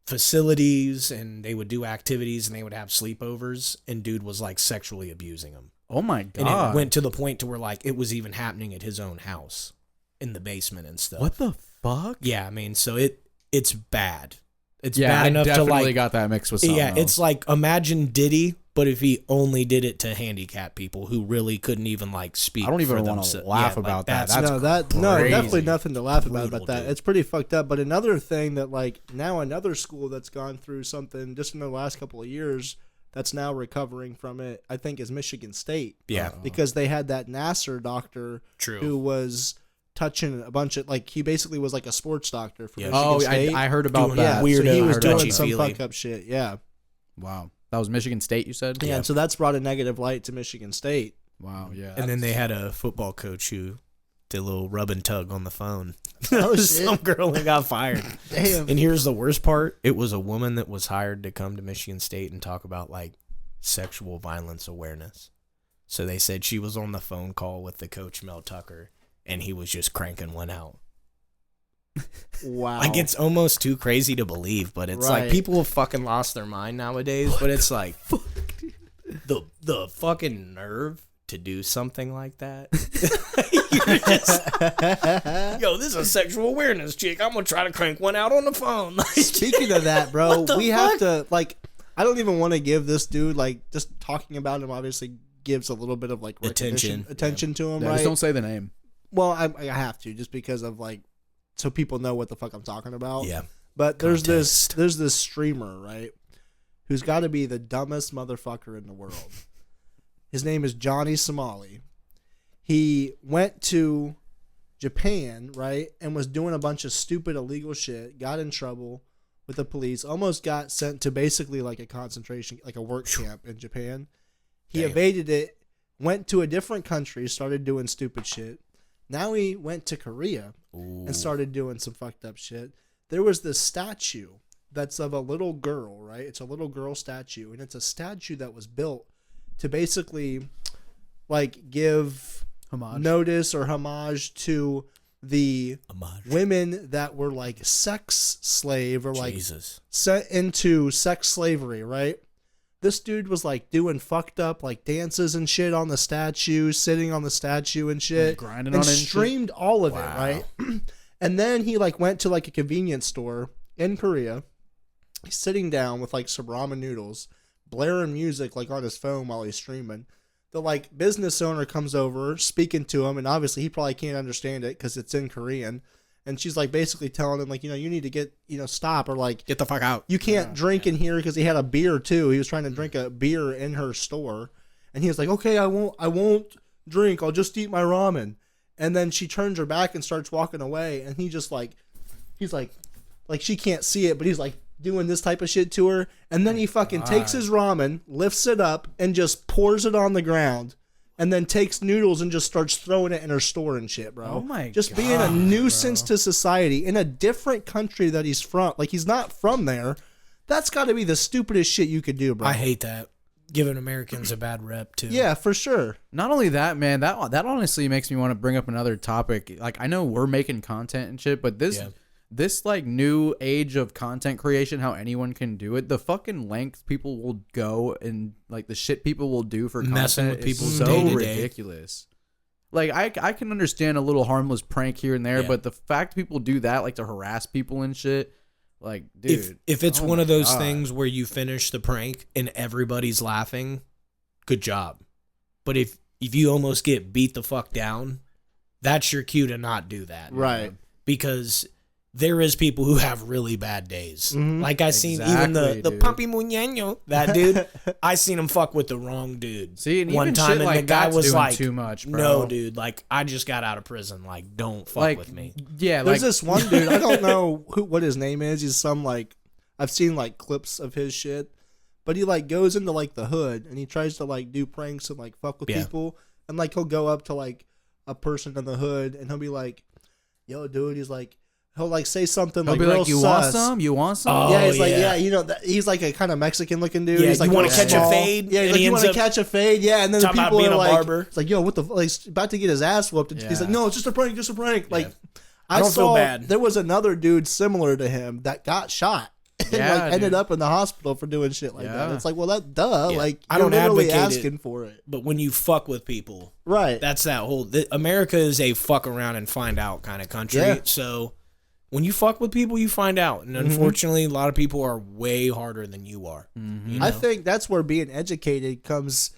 facilities, and they would do activities, and they would have sleepovers, and dude was sexually abusing them. Oh my God. And it went to the point to where it was even happening at his own house in the basement and stuff. What the fuck? Yeah, so it's bad. It's bad enough I definitely to got that mixed with something else. It's imagine Diddy But if he only did it to handicapped people who really couldn't even like speak, I don't even for want to themselves. laugh Yeah, about like, that. No, crazy. definitely nothing to laugh about Brutal, that. dude. It's pretty fucked up. But another thing that like now another school that's gone through something just in the last couple of years that's now recovering from it, I think, is Michigan State. Yeah. Because they had that Nasser doctor True. who was touching a bunch of like he basically was like a sports doctor for Yeah. Michigan Oh, State. I heard about Doing that. weird- so he weirdo, was doing touchy-feely. some fuck up shit. Yeah. Wow. That was Michigan State, you said? Yeah, and so that's brought a negative light to Michigan State. Wow, yeah. And then they had a football coach who did a little rub and tug on the phone. Oh, Some girl that got fired. Damn. And here's the worst part. It was a woman that was hired to come to Michigan State and talk about like sexual violence awareness. So they said she was on the phone call with the coach, Mel Tucker, and he was just cranking one out. Wow. Like, it's almost too crazy to believe, but it's Right. like people have fucking lost their mind nowadays. But it's like the fucking nerve to do something like that. You're just, yo, this is a sexual awareness chick. I'm gonna try to crank one out on the phone. Like, Speaking of that, bro, What the we have fuck? to like. I don't even want to give this dude like just talking about him. Obviously, gives a little bit of like Attention. attention to him, Yeah, right? just don't say the name. Well, I have to just because of like, so people know what the fuck I'm talking about. yeah, But there's Context. this streamer, right, who's got to be the dumbest motherfucker in the world. His name is Johnny Somali. He went to Japan, right, and was doing a bunch of stupid illegal shit, got in trouble with the police, almost got sent to basically like a concentration, like a work camp in Japan. He Damn. evaded it, went to a different country, started doing stupid shit. Now he went to Korea and started doing some fucked up shit. There was this statue that's of a little girl, right? It's a little girl statue, and it's a statue that was built to basically like give Homage. notice or homage to the Homage. women that were like sex slave or like Jesus. sent into sex slavery, right? This dude was like doing fucked up like dances and shit on the statue, sitting on the statue and shit, grinding and on it and shit? streamed all of Wow. it, right? And then he like went to like a convenience store in Korea. He's sitting down with like some ramen noodles, blaring music like on his phone while he's streaming. The like business owner comes over, speaking to him, and obviously he probably can't understand it because it's in Korean. And she's like basically telling him like, you know, you need to get, you know, stop, or like Get the fuck out. you can't drink in here because he had a beer too. He was trying to drink a beer in her store, and he was like, okay, I won't drink. I'll just eat my ramen. And then she turns her back and starts walking away, and he just like, he's like she can't see it, but he's like doing this type of shit to her. And then he fucking takes his ramen, lifts it up, and just pours it on the ground, and then takes noodles and just starts throwing it in her store and shit, bro. Oh my just being a God, nuisance to society in a different country that he's from. Like, he's not from there. That's got to be the stupidest shit you could do, bro. I hate that. Giving Americans a bad rep too. Yeah, for sure. Not only that, man, that honestly makes me want to bring up another topic. Like, I know we're making content and shit, but this like new age of content creation, how anyone can do it, the fucking length people will go and like the shit people will do for Messing content with people's is so day-to-day. ridiculous. Like, I can understand a little harmless prank here and there, Yeah. but the fact people do that, like to harass people and shit, like, dude. If it's oh one my of those God. things where you finish the prank and everybody's laughing, good job. But if you almost get beat the fuck down, that's your cue to not do that. Right. Because there is people who have really bad days. Mhm. Like I seen even Exactly, the dude. Papi Muñeño, that dude, I seen him fuck with the wrong dude. See, and one even time shit and like the guy that's was doing like, too much, bro. no, dude, like I just got out of prison. Like, don't fuck like with me. Yeah, There's like this one dude, I don't know what his name is. He's some like, I've seen like clips of his shit, but he like goes into like the hood and he tries to like do pranks and like fuck with Yeah. people. And like he'll go up to like a person in the hood and he'll be like, yo, dude, he's like, he'll like say something he'll like be real like, you want sus. some? You want some? Oh, Yeah, he's like, yeah. yeah, you know, he's like a kind of Mexican looking dude. Yeah, he's like you wanna real catch a small. fade? Yeah, he's And like, he you want to ends up catch a fade? Yeah, and then the talking about people being are a like, barber. it's like, yo, what the, like, he's about to get his ass whooped. And he's Yeah. like, no, it's just a prank, just a prank. Like, I don't feel saw bad. there was another dude similar to him that got shot. And Yeah, like ended dude. up in the hospital for doing shit like that. Yeah. It's like, well, that duh, Yeah. like I you're don't literally advocate it. asking for it, But when you fuck with people, right? that's that whole America is a fuck around and find out kind of country. Yeah. So when you fuck with people, you find out. And unfortunately, a lot of people are way harder than you are. You know? I think that's where being educated comes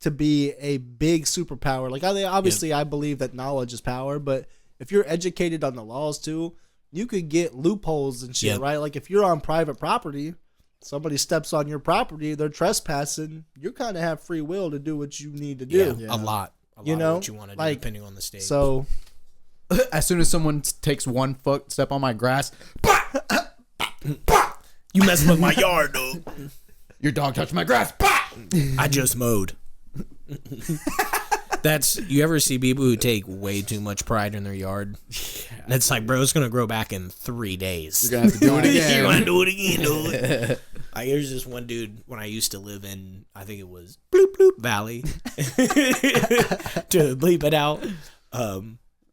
to be a big superpower. Like, obviously, I believe that knowledge is power, but if you're educated on the laws too, you could get loopholes and shit, right? Like, if you're on private property, somebody steps on your property, they're trespassing, you kind of have free will to do what you need to do. A lot. You know, of what you want to do, like, depending on the state. So, As soon as someone takes 1 footstep on my grass, you messing with my yard, dude. your dog touched my grass. I just mowed. You ever see people who take way too much pride in their yard? And it's like, bro, it's gonna grow back in 3 days. You're gonna have to do it again. You're gonna do it again, dude. There's this one dude when I used to live in, I think it was Bloop Bloop Valley. To bleep it out.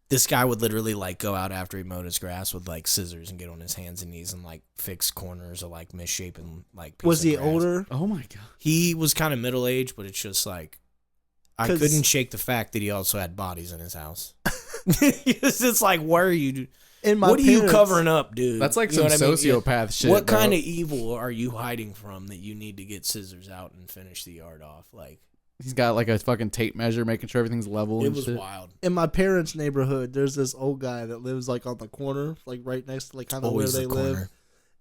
This guy would literally like go out after he mowed his grass with like scissors and get on his hands and knees and like fix corners of like misshapen like piece was of he grass. older? Oh my god. He was kind of middle aged, but it's just like I couldn't shake the fact that he also had bodies in his house. It's like, where are you? What are you covering up, dude? That's like You know some what I mean? sociopath shit. What bro. kind of evil are you hiding from that you need to get scissors out and finish the yard off? Like, He's got like a fucking tape measure, making sure everything's level. it and was shit. wild. In my parents' neighborhood, there's this old guy that lives like on the corner, like right next to like kind of where Always they the live. corner.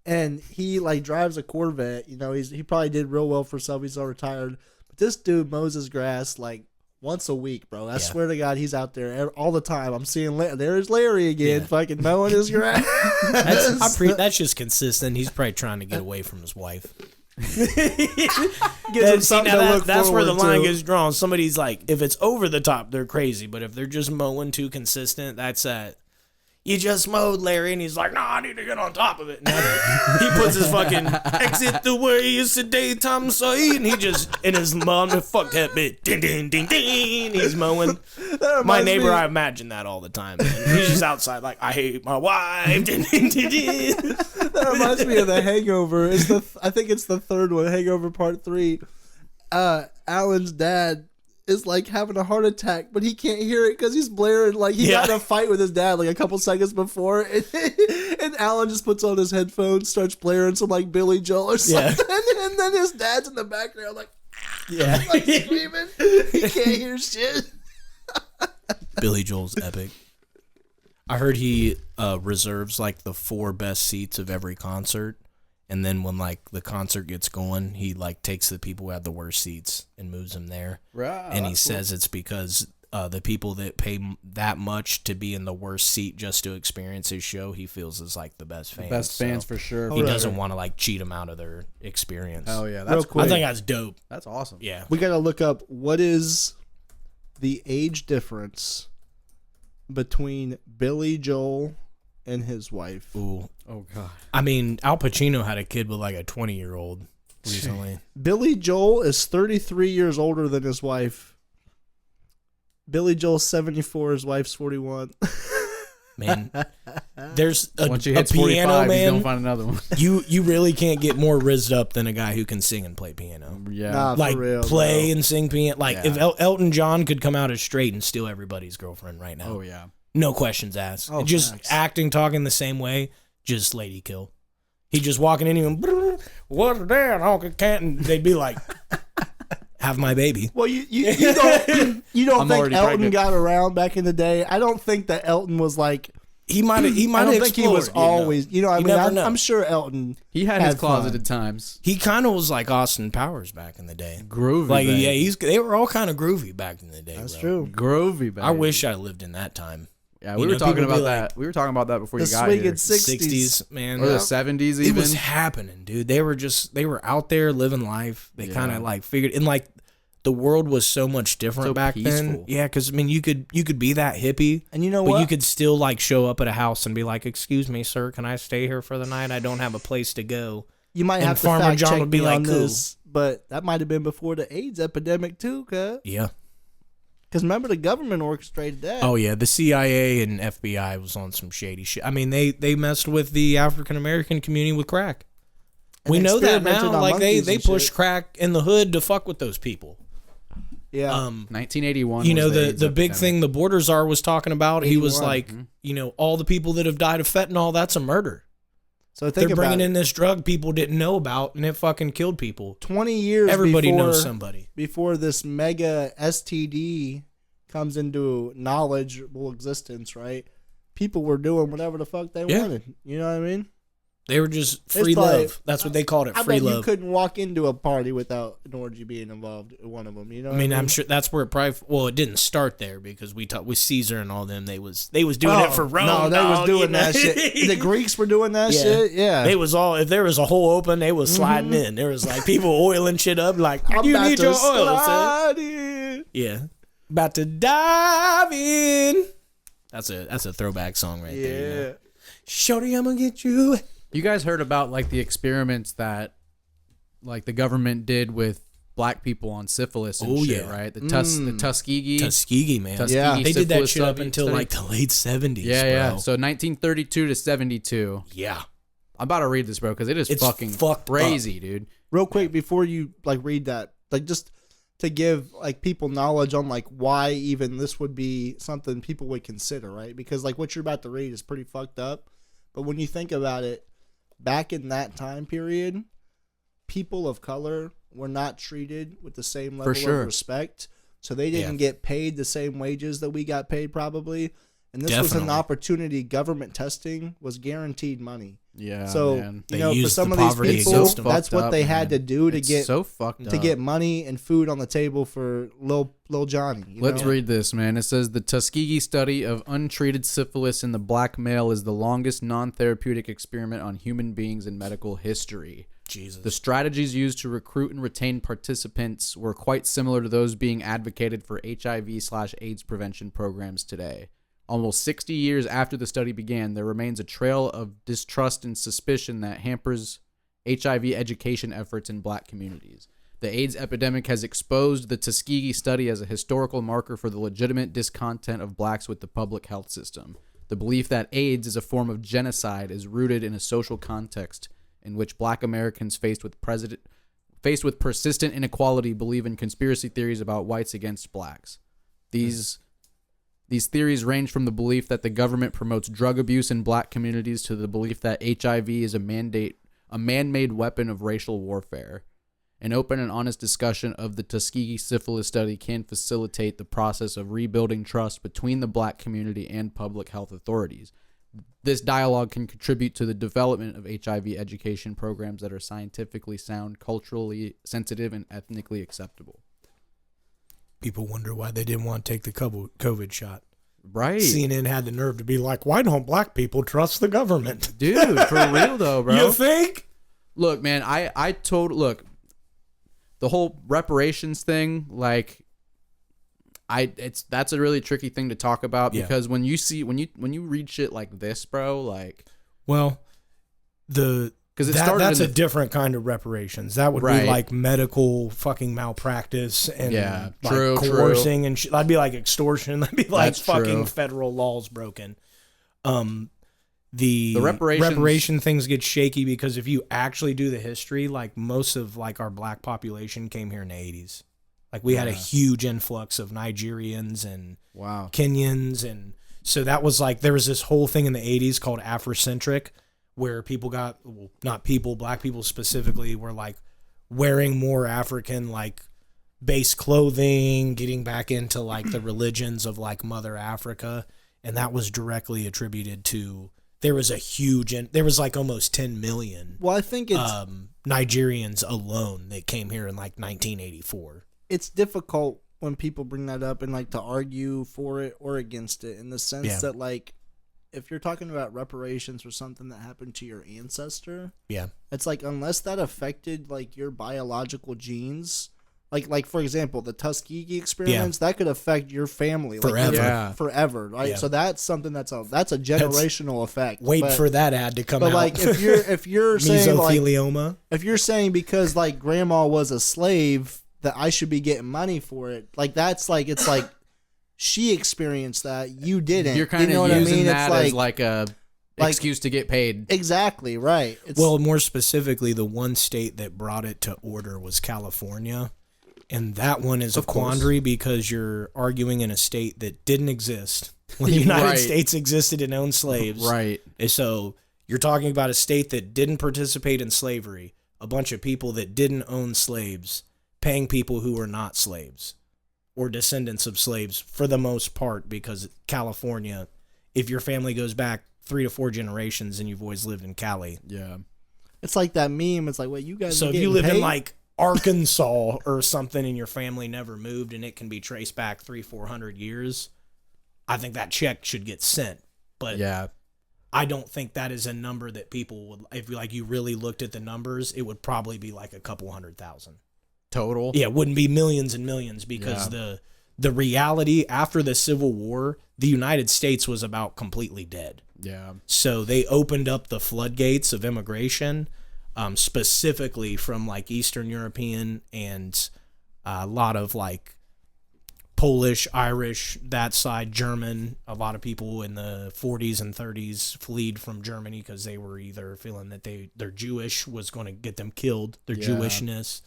And he like drives a Corvette. You know, he probably did real well for himself. He's all retired. But this dude mows his grass like once a week, bro. I swear to God, he's out there all the time. I'm seeing there's Larry again, fucking mowing his grass. That's just consistent. He's probably trying to get away from his wife. Gives him That's where the line to. gets drawn. Somebody's like, if it's over the top, they're crazy. But if they're just mowing too consistent, that's that. You just mowed, Larry, and he's like, "No, I need to get on top of it." Now he puts his fucking exit the way it's a daytime sight, and he just in his mom fuck that bit, ding ding ding ding. He's mowing. My neighbor, I imagine that all the time. Man. He's just outside like, "I hate my wife." Ding, ding, ding, ding. That reminds me of The Hangover. I think it's the third one, Hangover Part 3. Alan's dad is like having a heart attack, but he can't hear it because he's blaring. Like he got in a fight with his dad like a couple seconds before, and Alan just puts on his headphones, starts blaring some like Billy Joel or something, and then his dad's in the background like screaming. He can't hear shit. Billy Joel's epic. I heard he reserves like the 4 best seats of every concert. And then when like the concert gets going, he like takes the people who have the worst seats and moves them there. Right. And he says it's because the people that pay that much to be in the worst seat just to experience his show, he feels is like the best fans. Best fans for sure. He doesn't want to like cheat them out of their experience. Oh yeah, that's cool. I think that's dope. That's awesome. Yeah. We gotta look up what is the age difference between Billy Joel and his wife. Ooh. Oh god. I mean, Al Pacino had a kid with like a 20-year-old recently. Billy Joel is 33 years older than his wife. Billy Joel's 74, his wife's 41. Man, there's Once you a hit piano 45, he's man. gonna find another one. You really can't get more rizzed up than a guy who can sing and play piano. Yeah. Nah, Like for real, play bro. and sing piano. Like if Elton John could come out as straight and steal everybody's girlfriend right now. Oh yeah. No questions asked. Oh, just facts. acting, talking the same way. Just lady kill. He just walking in and going, "What's that honky cat?" And they'd be like, "Have my baby." Well, you don't I'm think already Elton pregnant. got around back in the day? I don't think that Elton was like. He might have. I don't think he was explored, always. You know, I You mean, never know. I'm sure Elton. He had his Had fun. closeted times. He kind of was like Austin Powers back in the day. Groovy. Like babe. yeah, they were all kind of groovy back in the day. That's bro. true. Groovy. Babe. I wish I lived in that time. Yeah, You we know, were talking people be about like- that. We were talking about that before The you got swinging here. 60s. Man. Or the 70s It even. was happening, dude. They were out there living life. They kind of like figured, and like the world was so much different So back then. peaceful. Yeah, because I mean, you could be that hippie, And you know but what? you could still like show up at a house and be like, "Excuse me, sir, can I stay here for the night? I don't have a place to go." You might and have to Farmer fact John check would be me like, on "Cool." this, but that might have been before the AIDS epidemic too, cuz. Yeah. Because remember, the government orchestrated that. Oh yeah, the CIA and FBI was on some shady shit. I mean, they messed with the African American community with crack. And We know that experimented now. on Like they monkeys and push shit. crack in the hood to fuck with those people. Yeah. 1981. You know, was the big epidemic. thing the border czar was talking about, he was 81. like, you know, all the people that have died of fentanyl, that's a murder. So think They're about bringing it. in this drug people didn't know about, and it fucking killed people. 20 years Everybody before, knows somebody. before this mega STD comes into knowledgeable existence, right? People were doing whatever the fuck they wanted. You know what I mean? They were just free It's like- love. That's what they called it, I free bet you love. couldn't walk into a party without an orgy being involved in one of them. You know? I mean, I'm sure that's where it probably. Well, it didn't start there because we talked with Caesar and all them. They was doing it for Rome. No, they dog, was doing you know? that shit. The Greeks were doing that shit. Yeah. They was all. If there was a hole open, they was sliding in. There was like people oiling shit up. Like I'm you about need to your oil, son. slide in. Yeah, about to dive in. That's a throwback song right there. You know? Shorty, I'm gonna get you. You guys heard about like the experiments that like the government did with black people on syphilis and shit, yeah. right? The Tuskegee. Tuskegee, man. Tuskegee Yeah. They did that syphilis shit up study- until study. like the late 70s. Yeah, bro. yeah. So 1932 to 72. Yeah. I'm about to read this, bro, because it is It's fucking fucked crazy, dude. Real quick before you like read that, like just to give like people knowledge on like why even this would be something people would consider, right? Because like what you're about to read is pretty fucked up, but when you think about it, back in that time period, people of color were not treated with the same level sure. of respect, so they didn't get paid the same wages that we got paid probably. And this was an Definitely. opportunity. Government testing was guaranteed money. Yeah, So man. They you know, for used some the of these poverty people, against them. that's Fucked what up, they had to man. do to It's get so fucked to up. get money and food on the table for Lil Johnny. You Let's know? read this, man. It says the Tuskegee study of untreated syphilis in the black male is the longest non-therapeutic experiment on human beings in medical history. Jesus. The strategies used to recruit and retain participants were quite similar to those being advocated for HIV/AIDS prevention programs today. Almost 60 years after the study began, there remains a trail of distrust and suspicion that hampers HIV education efforts in black communities. The AIDS epidemic has exposed the Tuskegee study as a historical marker for the legitimate discontent of blacks with the public health system. The belief that AIDS is a form of genocide is rooted in a social context in which black Americans faced with persistent inequality believe in conspiracy theories about whites against blacks. These theories range from the belief that the government promotes drug abuse in black communities to the belief that HIV is a man-made weapon of racial warfare. An open and honest discussion of the Tuskegee syphilis study can facilitate the process of rebuilding trust between the black community and public health authorities. This dialogue can contribute to the development of HIV education programs that are scientifically sound, culturally sensitive, and ethnically acceptable. People wonder why they didn't want to take the COVID shot. Right. CNN had the nerve to be like, why don't black people trust the government? Dude, for real though, bro. You think? Look, man, look, the whole reparations thing, like that's a really tricky thing to talk about because when you read shit like this, bro, like, well, because that's a different kind of reparations. That would Right. be like medical fucking malpractice and Yeah, like true. coercing and shit. That'd be like extortion. That'd be like That's fucking true. federal laws broken. The reparations- reparation things get shaky because if you actually do the history, like most of like our black population came here in the 80s. Like we had a huge influx of Nigerians and wow. Kenyans, and so that was like there was this whole thing in the 80s called Afrocentric, where people got black people specifically were like wearing more African like base clothing, getting back into like the religions of like Mother Africa, and that was directly attributed to there was like almost 10 million Well, I think it's Nigerians alone that came here in like 1984. it's difficult when people bring that up and like to argue for it or against it in the sense that like if you're talking about reparations for something that happened to your ancestor, it's like unless that affected like your biological genes, like for example the Tuskegee experiments, that could affect your family Forever. like, forever, right? Yeah. So that's something that's a generational effect. Wait for that ad to come out. But like if you're saying like mesothelioma. if you're saying because like grandma was a slave that I should be getting money for it, like that's like it's like she experienced that, you didn't. You're kind of know what I using mean? that It's as like a excuse to get paid. exactly right. It's, Well, more specifically, the one state that brought it to order was California, And that one is Of a course. quandary because you're arguing in a state that didn't exist when the United Right. States existed and owned slaves. Right. And so you're talking about a state that didn't participate in slavery, a bunch of people that didn't own slaves, paying people who were not slaves or descendants of slaves for the most part, because California, if your family goes back 3 to 4 generations and you've always lived in Cali. Yeah. It's like that meme. It's like, wait, you guys. So are if you getting live in paid? like Arkansas or something and your family never moved and it can be traced back 300-400 years, I think that check should get sent. But Yeah. I don't think that is a number that people would, if you really looked at the numbers, it would probably be like a couple 100,000. Total. Yeah, it wouldn't be millions and millions because the reality after the Civil War, the United States was about completely dead. Yeah. So they opened up the floodgates of immigration, specifically from like Eastern European and a lot of like Polish, Irish, that side, German. A lot of people in the 40s and 30s fled from Germany because they were either feeling that their Jewish was going to get them killed, their Jewishness.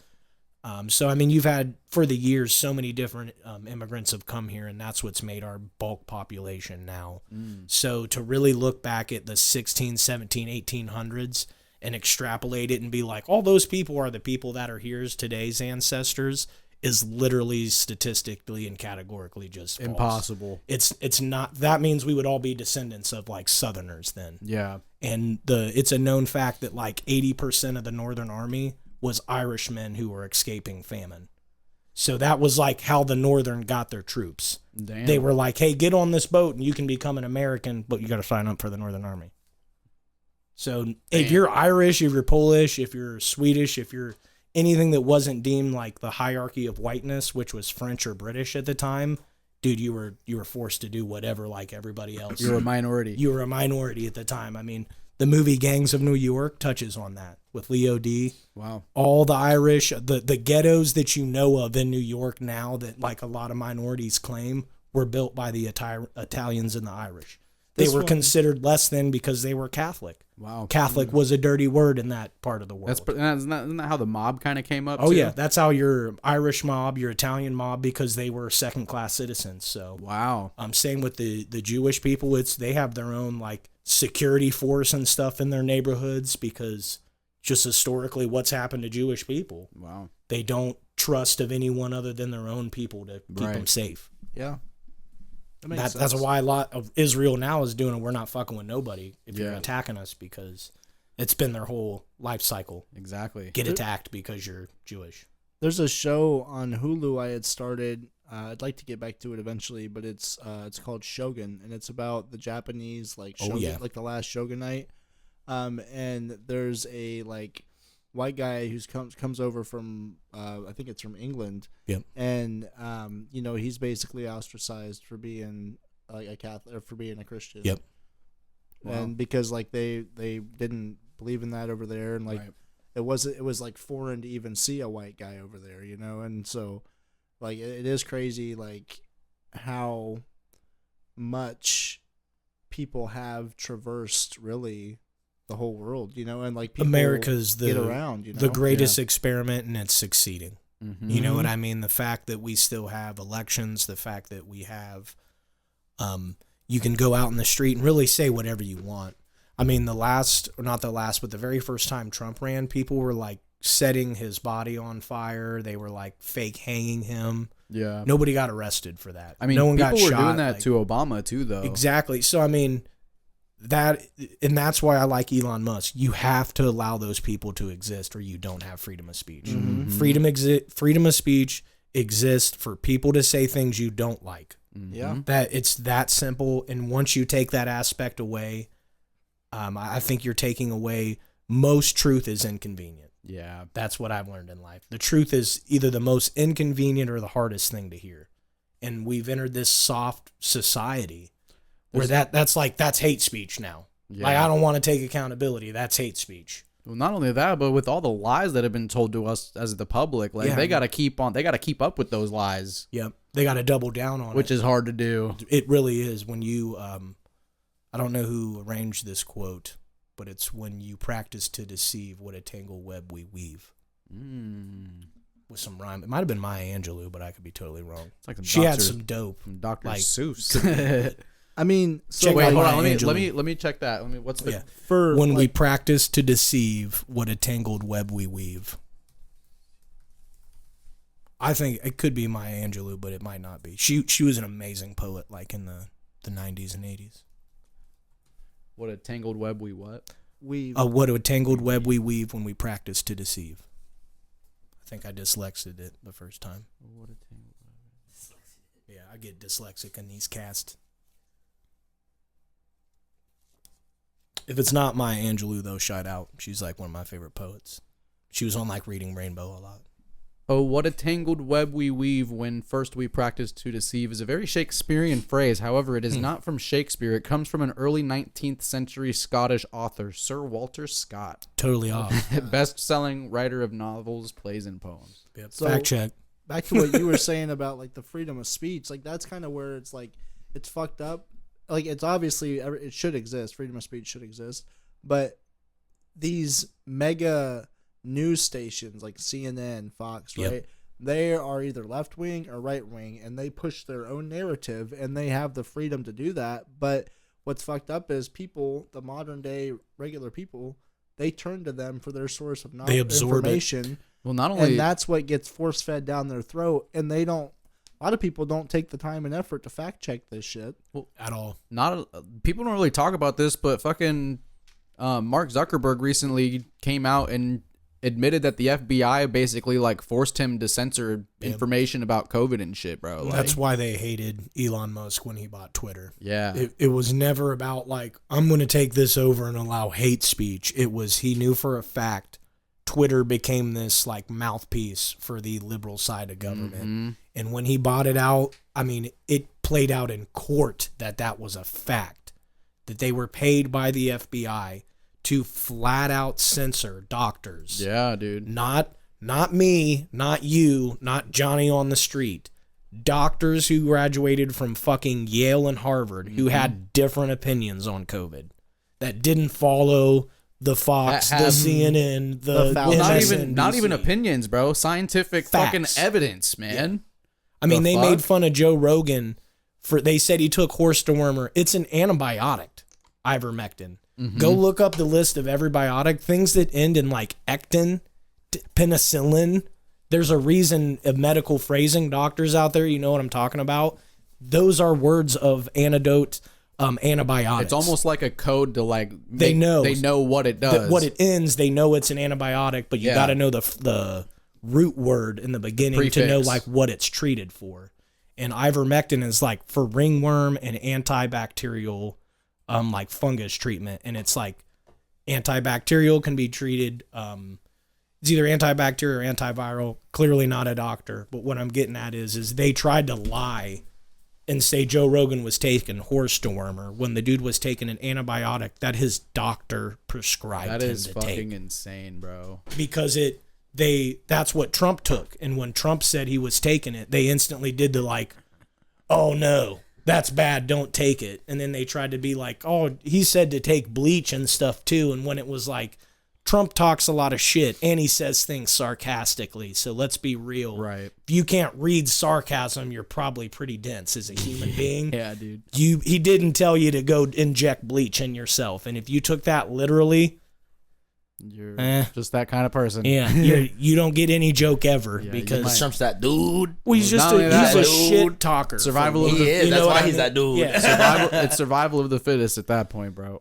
So, I mean, you've had, for the years, so many different immigrants have come here, and that's what's made our bulk population now. So to really look back at the 16, 17, 1800s and extrapolate it and be like, all those people are the people that are here's today's ancestors is literally statistically and categorically just false. Impossible. It's not, that means we would all be descendants of like Southerners then. Yeah. And it's a known fact that like 80% of the Northern Army was Irishmen who were escaping famine. So that was like how the Northern got their troops. Damn. They were like, hey, get on this boat and you can become an American, but you got to sign up for the Northern Army. So if you're Irish, if you're Polish, if you're Swedish, if you're anything that wasn't deemed like the hierarchy of whiteness, which was French or British at the time, dude, you were forced to do whatever like everybody else. You're a minority. You were a minority at the time. I mean, the movie Gangs of New York touches on that with Leo D. Wow. All the Irish, the ghettos that you know of in New York now that like a lot of minorities claim were built by the Italians and the Irish. They were considered less than because they were Catholic. Wow. Catholic was a dirty word in that part of the world. Isn't that how the mob kind of came up? Oh too? yeah, that's how your Irish mob, your Italian mob, because they were second class citizens. So Wow. same with the Jewish people. They have their own like security force and stuff in their neighborhoods because just historically what's happened to Jewish people. Wow. They don't trust of anyone other than their own people to keep them safe. Yeah. That's why a lot of Israel now is doing it. We're not fucking with nobody if you're Yeah. attacking us because it's been their whole life cycle. Exactly. Get attacked because you're Jewish. There's a show on Hulu I had started. I'd like to get back to it eventually, but it's called Shogun, and it's about the Japanese like Shogun, like the last shogunate. And there's a like white guy who's comes over from I think it's from England. Yep. And you know, he's basically ostracized for being like a Catholic or for being a Christian. Yep. And because like they didn't believe in that over there, and like it was like foreign to even see a white guy over there, you know. And so like it is crazy like how much people have traversed really the whole world, you know, and like people America's get around, you know, the greatest experiment, and it's succeeding. Mm-hmm. You know what I mean? The fact that we still have elections, the fact that we have, you can go out in the street and really say whatever you want. I mean, the very first time Trump ran, people were like setting his body on fire. They were like fake hanging him. Yeah. Nobody got arrested for that. I mean, no one got people were shot. doing that like, to Obama too, though. Exactly. So I mean, that's why I like Elon Musk. You have to allow those people to exist, or you don't have freedom of speech. Mm-hmm. Freedom of speech exists for people to say things you don't like. Mm-hmm. Yeah. That it's that simple. And once you take that aspect away, I think you're taking away most truth is inconvenient. Yeah. That's what I've learned in life. The truth is either the most inconvenient or the hardest thing to hear. And we've entered this soft society where that's hate speech now. Yeah. Like, I don't want to take accountability. That's hate speech. Well, not only that, but with all the lies that have been told to us as the public, like they got to keep up with those lies. Yep. They got to double down on it. Which is hard to do. It really is. When you, I don't know who arranged this quote, but it's when you practice to deceive, what a tangled web we weave. with some rhyme. It might have been Maya Angelou, but I could be totally wrong. It's like She had some dope. Dr. like, Seuss. I mean, so Check Wait, out hold Maya on. Angelou. Let me check that. What's the? Yeah. for When we like, practice to deceive, what a tangled web we weave. I think it could be Maya Angelou, but it might not be. She was an amazing poet, like in the 90s and 80s. What a tangled web we what? What a tangled web we weave when we practice to deceive. I think I dyslexied it the first time. What a tangled web. Yeah, I get dyslexic in these casts. If it's not Maya Angelou, though, shout out. She's like one of my favorite poets. She was on like Reading Rainbow a lot. Oh, what a tangled web we weave when first we practice to deceive is a very Shakespearean phrase. However, it is not from Shakespeare. It comes from an early 19th century Scottish author, Sir Walter Scott. Totally off. Best-selling writer of novels, plays, and poems. Yep. So- Fact check. back to what you were saying about like the freedom of speech, like that's kind of where it's like it's fucked up. Like it's obviously it should exist, freedom of speech should exist, but these mega news stations like CNN, Fox, right? Yep. They are either left wing or right wing, and they push their own narrative, and they have the freedom to do that. But what's fucked up is people, the modern day regular people, they turn to them for their source of knowledge, They absorb information. Well, not only And that's what gets force fed down their throat, and they don't. A lot of people don't take the time and effort to fact check this shit. At all. people don't really talk about this, but fucking Mark Zuckerberg recently came out and admitted that the FBI basically like forced him to censor information about COVID and shit, bro. Like, That's why they hated Elon Musk when he bought Twitter. yeah. It was never about like, I'm going to take this over and allow hate speech. It was, he knew for a fact Twitter became this like mouthpiece for the liberal side of government. Mhm. And when he bought it out, I mean, it played out in court that was a fact, that they were paid by the FBI to flat out censor doctors. Yeah, dude. Not me, not you, not Johnny on the street. Doctors who graduated from fucking Yale and Harvard who had different opinions on COVID, that didn't follow the Fox, That the have- CNN, the Well, Not even MSNBC. opinions, bro. Scientific fucking Facts. evidence, man. I mean, The they fuck? made fun of Joe Rogan for, they said he took horse dewormer. It's an antibiotic, ivermectin. Go look up the list of every biotic, things that end in like ectin, penicillin. There's a reason of medical phrasing, doctors out there, you know what I'm talking about. Those are words of antidote, antibiotics. It's almost like a code to like They know. what it does. What it ends, they know it's an antibiotic, but you Yeah. got to know the root word in the beginning to know Prefix. like what it's treated for. And ivermectin is like for ringworm and antibacterial like fungus treatment, and it's like antibacterial can be treated it's either antibacterial or antiviral. Clearly not a doctor, but what I'm getting at is they tried to lie and say Joe Rogan was taking horse dewormer when the dude was taking an antibiotic that his doctor prescribed That him is to fucking take, insane, bro. because that's what Trump took, and when Trump said he was taking it, they instantly did the like, oh no, that's bad, don't take it. And then they tried to be like, oh, he said to take bleach and stuff too. And when it was like, Trump talks a lot of shit and he says things sarcastically, so let's be real. Right. If you can't read sarcasm, you're probably pretty dense as a human being. Yeah, dude. He didn't tell you to go inject bleach in yourself, and if you took that literally, You're just that kind of person. yeah, you don't get any joke ever, Yeah, you because might. Trump's that dude. well, he's just Not only that, he's a dude, shit talker. survival of He the is. you know That's what why I he's mean? that dude. Yeah. it's survival of the fittest at that point, bro.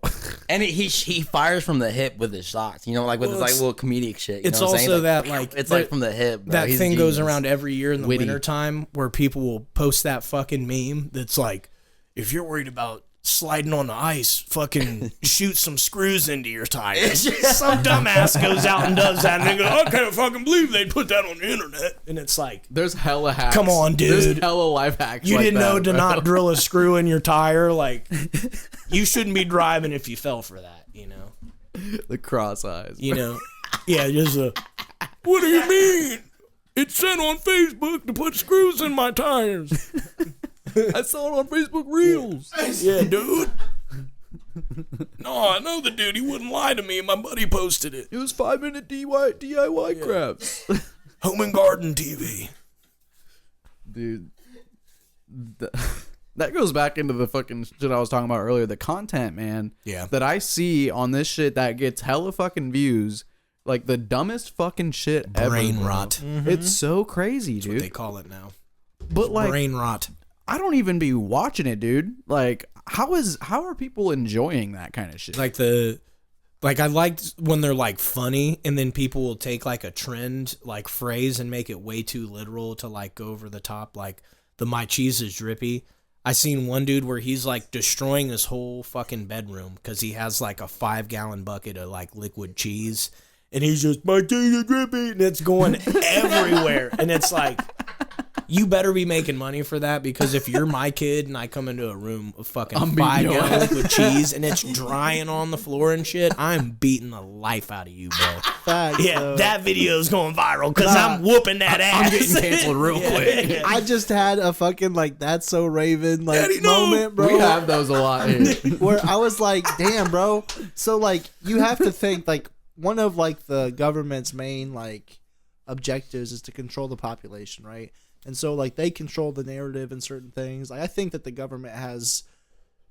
And he fires from the hip with his shots. You know, like with Well, his like it's- little comedic shit. You it's know what I'm saying? also Like, that, like, it's that- like from the hip. Bro. That He's a thing goes genius. around every year in the Witty. wintertime where people will post that fucking meme that's like, if you're worried about sliding on the ice, fucking shoot some screws into your tires. Some dumbass goes out and does that, and they go, I can't fucking believe they put that on the internet. And it's like, There's hella hacks. Come on, dude. There's hella life hacks. you like didn't that, know to bro. not drill a screw in your tire. Like, you shouldn't be driving if you fell for that, you know? the cross eyes. You know? Yeah, just a, what do you mean? It said on Facebook to put screws in my tires. I saw it on Facebook Reels. Yeah, dude. No, I know the dude. He wouldn't lie to me. My buddy posted it. It was 5-minute DIY crafts. Home and Garden TV. Dude, that goes back into the fucking shit I was talking about earlier. The content, man. Yeah. That I see on this shit that gets hella fucking views. Like the dumbest fucking shit ever. Brain rot. It's so crazy, That's dude. what they call it now. But like, Brain rot. I don't even be watching it, dude. Like, how are people enjoying that kind of shit? Like I liked when they're like funny, and then people will take like a trend like phrase and make it way too literal to like go over the top. Like the "my cheese is drippy." I seen one dude where he's like destroying his whole fucking bedroom because he has like a 5-gallon bucket of like liquid cheese, and he's just "my cheese is drippy," and it's going everywhere, and it's like. You better be making money for that, because if you're my kid and I come into a room of fucking 5-gallon liquid cheese and it's drying on the floor and shit, I'm beating the life out of you, bro. Facts, Yeah, that video's going viral because I'm whooping that ass. I'm getting canceled real quick. I just had a fucking like "That's So Raven" like Daddy, no. moment, bro. We have those a lot here. Where I was like, damn, bro. So like you have to think like one of like the government's main like objectives is to control the population, right? And so like they control the narrative and certain things. Like I think that the government has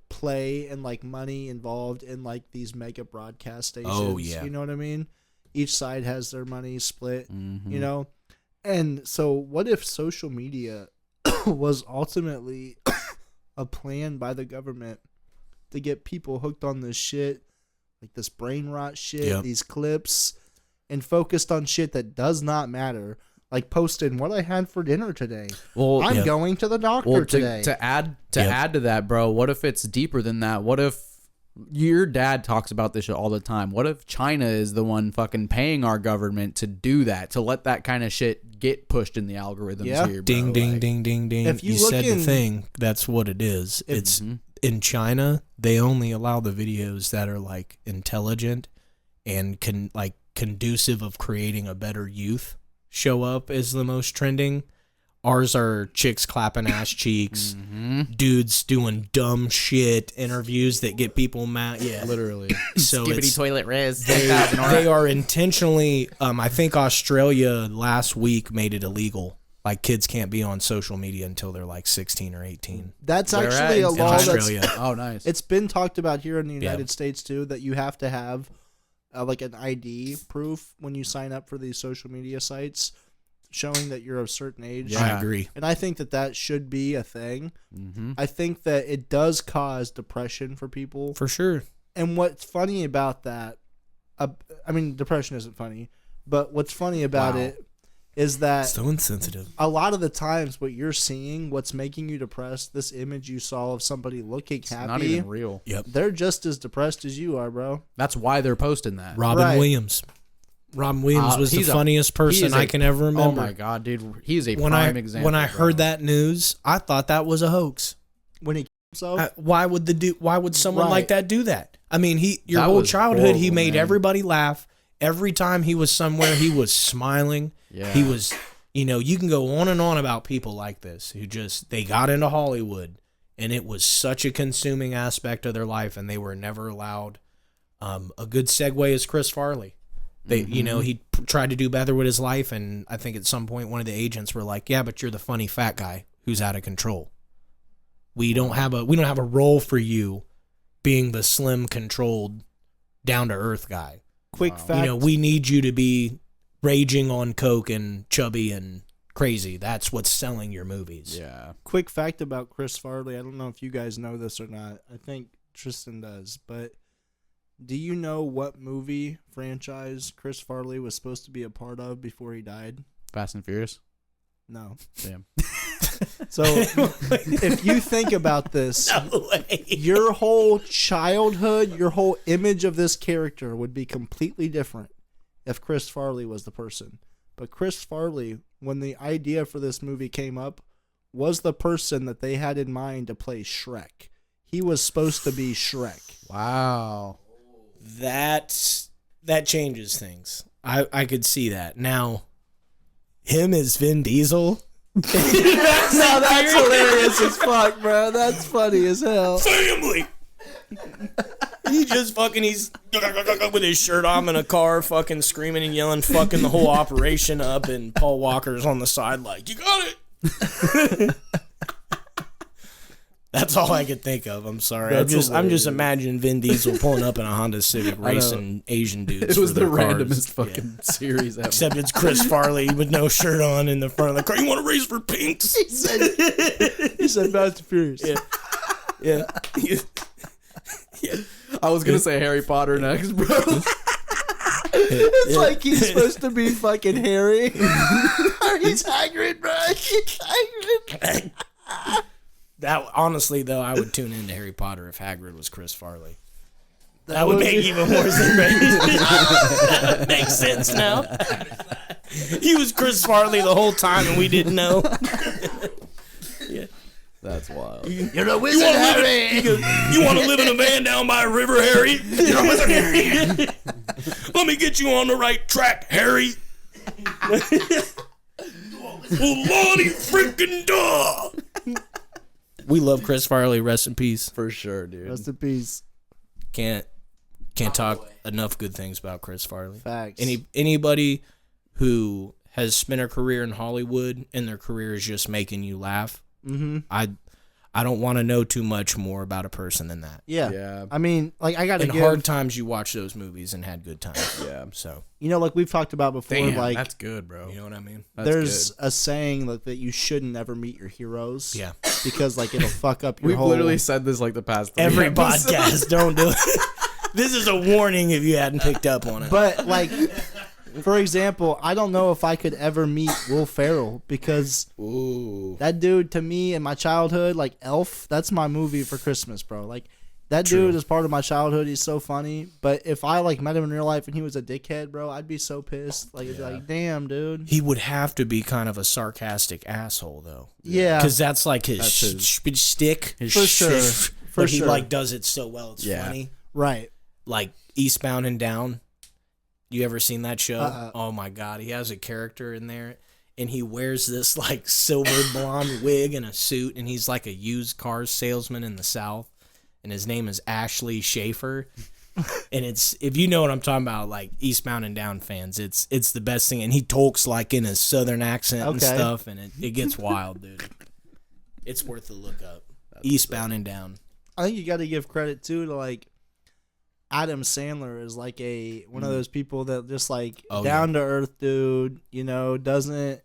play and like money involved in like these mega broadcast stations. Oh, yeah. You know what I mean? Each side has their money split, Mhm. you know? And so what if social media was ultimately a plan by the government to get people hooked on this shit, like this brain rot shit, Yep. these clips, and focused on shit that does not matter? Like posting what I had for dinner today. Well, I'm Yep. going to the doctor well, today. to add Yep. to that, bro. What if it's deeper than that? What if your dad talks about this shit all the time? What if China is the one fucking paying our government to do that, to let that kind of shit get pushed in the algorithms Yeah. here? Bro? Ding, ding, Like, ding, ding, ding. If you You look said the in- thing. That's what it is. If- It's Mhm. in China. They only allow the videos that are like intelligent and conducive of creating a better youth show up as the most trending. Ours are chicks clapping ass cheeks, dudes doing dumb shit, interviews that get people mad. Yeah, Literally. so it's, toilet res. they are intentionally. I think Australia last week made it illegal. Like kids can't be on social media until they're like 16 or 18. That's Where actually at? a In law that's Australia. Oh, nice. it's been talked about here in the Yeah. United States too, that you have to have like an ID proof when you sign up for these social media sites showing that you're of a certain age. Yeah. I agree. And I think that that should be a thing. Mm-hmm. I think that it does cause depression for people. For sure. And what's funny about that, I mean, depression isn't funny, but what's funny about Wow. it is that So insensitive. a lot of the times what you're seeing, what's making you depressed, this image you saw of somebody looking It's not happy, even real. Yep. they're just as depressed as you are, bro. That's why they're posting that. Robin Right. Williams. Robin Williams was the he's a- funniest person he's I a- can ever Oh remember. my god, dude, he's a when prime I example. when I bro. heard that news, I thought that was a hoax. When he himself, Why would someone Right. like that do that? I mean, your That whole was childhood he horrible, made man. everybody laugh. Every time he was somewhere, he was smiling. Yeah. He was, you can go on and on about people like this who they got into Hollywood and it was such a consuming aspect of their life and they were never allowed. A good segue is Chris Farley. He tried to do better with his life, and I think at some point one of the agents were like, "Yeah, but you're the funny fat guy who's out of control. We don't have a role for you, being the slim, controlled, down to earth guy. quick fact, We need you to be raging on coke and chubby and crazy. That's what's selling your movies." Yeah. quick fact about Chris Farley. I don't know if you guys know this or not. I think Tristan does, but do you know what movie franchise Chris Farley was supposed to be a part of before he died? Fast and Furious. No. Damn. So if you think about this, No way. your whole childhood, your whole image of this character would be completely different if Chris Farley was the person. But Chris Farley, when the idea for this movie came up, was the person that they had in mind to play Shrek. He was supposed to be Shrek. Wow. That changes things. I could see that. Now, him as Vin Diesel. That's hilarious as fuck, bro. That's funny as hell. Family. He just fucking, he's with his shirt on in a car, fucking screaming and yelling, fucking the whole operation up, and Paul Walker's on the side like, you got it. That's all I could think of. I'm sorry. I'm just imagining Vin Diesel pulling up in a Honda Civic racing Asian dudes. It was for the their cars. randomest fucking series ever. Except it's Chris Farley with no shirt on in the front of the car. You want to race for pinks? He said Fast and Furious. Yeah. I was gonna say Harry Potter next, bro. It's like he's supposed to be fucking Harry. He's Hagrid, bro. He's Hagrid. That honestly though, I would tune into Harry Potter if Hagrid was Chris Farley. That would make even more sense. That makes sense now. He was Chris Farley the whole time, and we didn't know. Yeah, That's wild. You're a wizard, Harry. You want to live in a van down by a river, Harry? You're a wizard, Harry. Let me get you on the right track, Harry. Well, Lordy freaking duh. We love Chris Farley. Rest in peace. For sure, dude. Rest in peace. Can't talk enough good things about Chris Farley. Facts. Anybody who has spent a career in Hollywood and their career is just making you laugh. Mm-hmm. I don't want to know too much more about a person than that. Yeah. I mean, like, I got to In give... hard times, you watch those movies and had good times. Yeah. So, You know, like we've talked about before, Damn, like... that's good, bro. you know what I mean? That's there's good. a saying like that you shouldn't ever meet your heroes. Yeah. Because, like, it'll fuck up your We've whole... literally said this like the past 3 Every episodes. podcast, don't do it. This is a warning if you hadn't picked up on it. But, like, for example, I don't know if I could ever meet Will Ferrell because Ooh. that dude, to me, in my childhood, like, Elf, that's my movie for Christmas, bro. Like, that True. dude is part of my childhood. He's so funny. But if I, like, met him in real life and he was a dickhead, bro, I'd be so pissed. Like, it'd be like, damn, dude. He would have to be kind of a sarcastic asshole, though. Yeah. Because that's like his, shtick. For sure. For But sure. he, like, does it so well, it's Yeah. funny. Right. Like, Eastbound and Down. You ever seen that show? Uh-uh. Oh, my God. He has a character in there, and he wears this, like, silver blonde wig and a suit, and he's, like, a used car salesman in the South. And his name is Ashley Schaefer. And it's, if you know what I'm talking about, like Eastbound and Down fans, it's the best thing. And he talks like in his southern accent and Okay. stuff, and it gets wild, dude. It's worth a look up. Eastbound and Down. I think you got to give credit, too, to, like, Adam Sandler is like one of those people that just like down to earth dude, you know, doesn't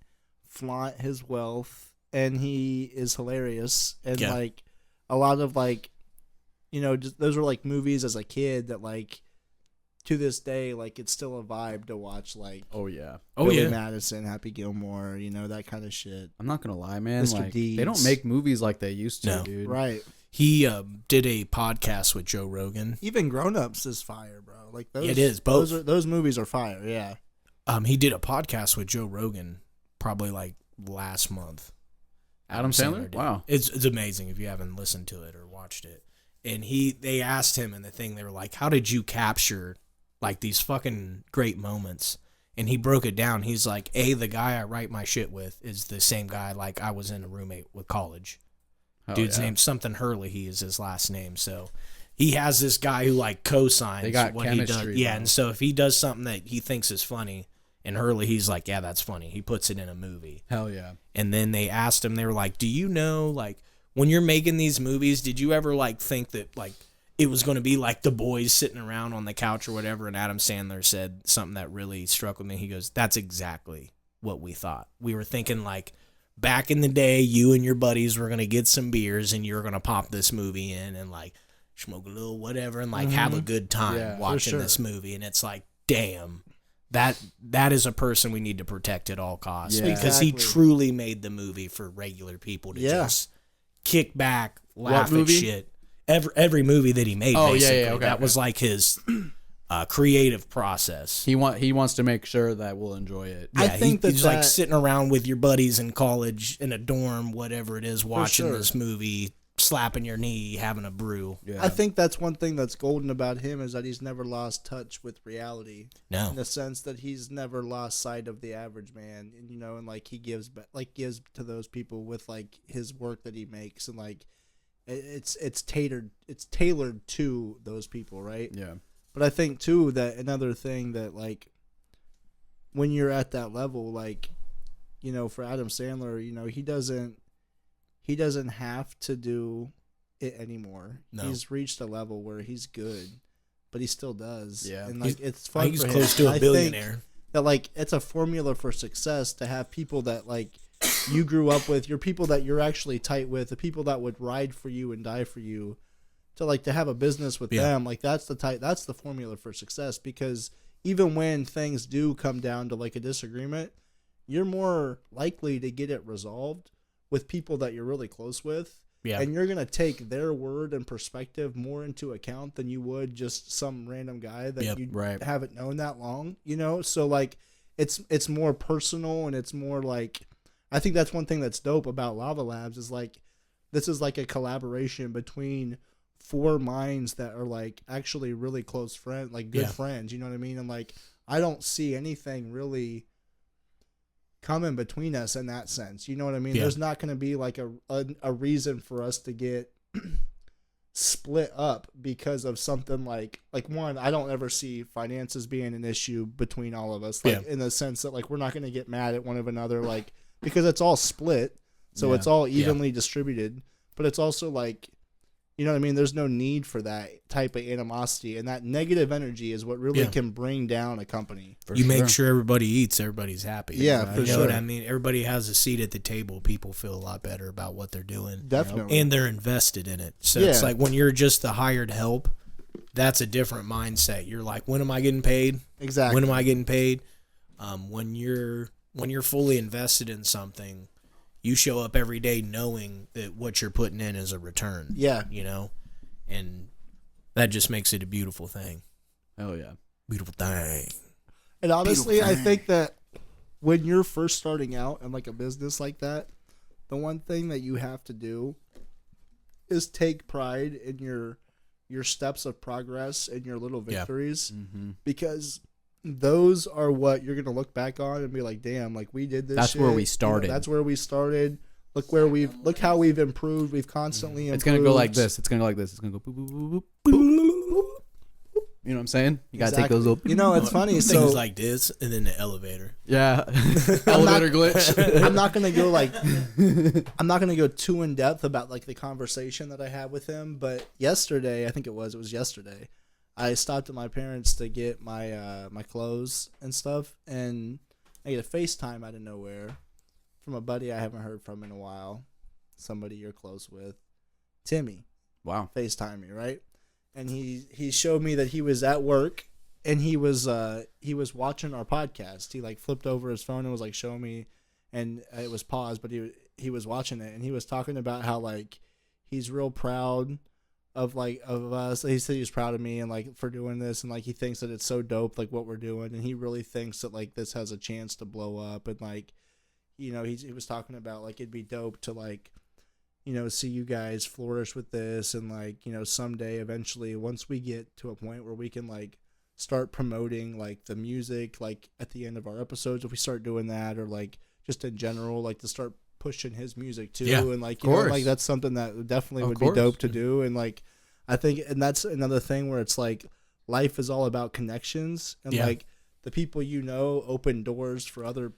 flaunt his wealth, and he is hilarious. And like a lot of like, you know, just, those were like movies as a kid that like to this day, like it's still a vibe to watch. Like Billy Madison, Happy Gilmore, you know, that kind of shit. I'm not gonna lie, man. Mr. Like, Deeds. they don't make movies like they used to, No. dude. Right. He did a podcast with Joe Rogan. Even Grown Ups is fire, bro. Like those, It is, both. Those movies are fire. Yeah. He did a podcast with Joe Rogan probably like last month. Adam Sandler? did. Wow. It's amazing if you haven't listened to it or watched it. And they asked him in the thing, they were like, how did you capture like these fucking great moments? And he broke it down. He's like, the guy I write my shit with is the same guy like I was in a roommate with college. Dude's name's something Hurley. He is his last name. So he has this guy who like co-signs They got what he does. chemistry, Yeah, bro. and so if he does something that he thinks is funny, and Hurley, he's like, yeah, that's funny. He puts it in a movie. Hell yeah. And then they asked him, they were like, do you know, like, when you're making these movies, did you ever like think that like it was going to be like the boys sitting around on the couch or whatever? And Adam Sandler said something that really struck with me. He goes, that's exactly what we thought. We were thinking like, back in the day, you and your buddies were going to get some beers and you were going to pop this movie in and like smoke a little whatever and like have a good time watching this movie. And it's like, damn, that is a person we need to protect at all costs because he truly made the movie for regular people to just kick back, laugh at shit. Every movie that he made, basically. Okay, that was like his creative process. He wants to make sure that we'll enjoy it. Yeah, I think he's like sitting around with your buddies in college in a dorm, whatever it is, watching this movie, slapping your knee, having a brew. Yeah. I think that's one thing that's golden about him is that he's never lost touch with reality. No. In the sense that he's never lost sight of the average man, and, you know, and like he gives to those people with like his work that he makes, and like it's tailored to those people, right? Yeah. But I think too that another thing that like when you're at that level, like, you know, for Adam Sandler, you know, he doesn't have to do it anymore. No. He's reached a level where he's good, but he still does. Yeah. And like it's fun He's for him. close to I a think billionaire. that like it's a formula for success to have people that like you grew up with, your people that you're actually tight with, the people that would ride for you and die for you, to like to have a business with them. Like that's the formula for success, because even when things do come down to like a disagreement, you're more likely to get it resolved with people that you're really close with. Yeah. And you're going to take their word and perspective more into account than you would just some random guy that you haven't known that long, you know? So like it's more personal, and it's more like, I think that's one thing that's dope about Lava Labs is like, this is like a collaboration between 4 minds that are like actually really close friends, like good friends, you know what I mean? And like, I don't see anything really coming between us in that sense. You know what I mean? There's not going to be like a reason for us to get split up because of something like one, I don't ever see finances being an issue between all of us, like in the sense that like we're not going to get mad at one of another, like, because it's all split. So it's all evenly distributed, but it's also like, you know what I mean? There's no need for that type of animosity, and that negative energy is what really can bring down a company. You make sure everybody eats, everybody's happy. Yeah, for you know sure. what I mean? Everybody has a seat at the table. People feel a lot better about what they're doing. Definitely. And they're invested in it. So it's like when you're just the hired help, that's a different mindset. You're like, when am I getting paid? Exactly. When am I getting paid? When you're fully invested in something, you show up every day knowing that what you're putting in is a return. Yeah. You know? And that just makes it a beautiful thing. Oh, yeah. Beautiful thing. And honestly, I think that when you're first starting out in like a business like that, the one thing that you have to do is take pride in your steps of progress and your little victories, because those are what you're going to look back on and be like, damn, like we did this. That's shit. where we started. You know, that's where we started. Look how we've improved. We've constantly improved. It's going to go like this. It's going to go like this. It's going to go boop, boop, boop, boop, boop. You know what I'm saying? You got to take those up. You know, it's funny. Things So like this, and then the elevator. Yeah. Elevator glitch. I'm not gonna go too in depth about like the conversation that I had with him, but yesterday, I think it was yesterday, I stopped at my parents to get my my clothes and stuff, and I get a FaceTime out of nowhere from a buddy I haven't heard from in a while, somebody you're close with, Timmy. Wow. FaceTime me, right? And he showed me that he was at work, and he was watching our podcast. He like flipped over his phone and was like showing me, and it was paused, but he was watching it, and he was talking about how like he's real proud of us. He said he was proud of me and like for doing this, and like he thinks that it's so dope like what we're doing, and he really thinks that like this has a chance to blow up, and like, you know, he was talking about like it'd be dope to like, you know, see you guys flourish with this, and like, you know, someday eventually once we get to a point where we can like start promoting like the music like at the end of our episodes, if we start doing that, or like just in general like to start pushing his music too, and like, you know, like that's something that definitely would be dope to do. And like I think, and that's another thing where it's like life is all about connections, and like the people you know open doors for other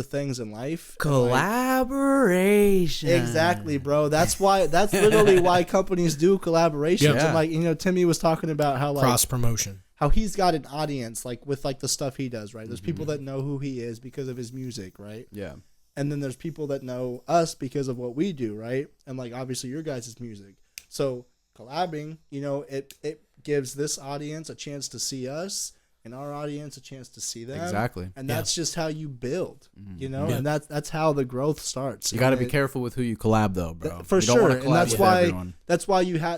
things in life. Collaboration. Exactly, bro. That's literally why companies do collaborations. And like, you know, Timmy was talking about how like cross promotion, how he's got an audience like with like the stuff he does, right? There's people that know who he is because of his music, right? Yeah. And then there's people that know us because of what we do, right? And like obviously your guys' music. So collabing, you know, it gives this audience a chance to see us, and our audience a chance to see them. Exactly. And that's just how you build, you know, and that's how the growth starts. You got to be careful with who you collab though, bro. For you don't sure. wanna collab And that's with why everyone.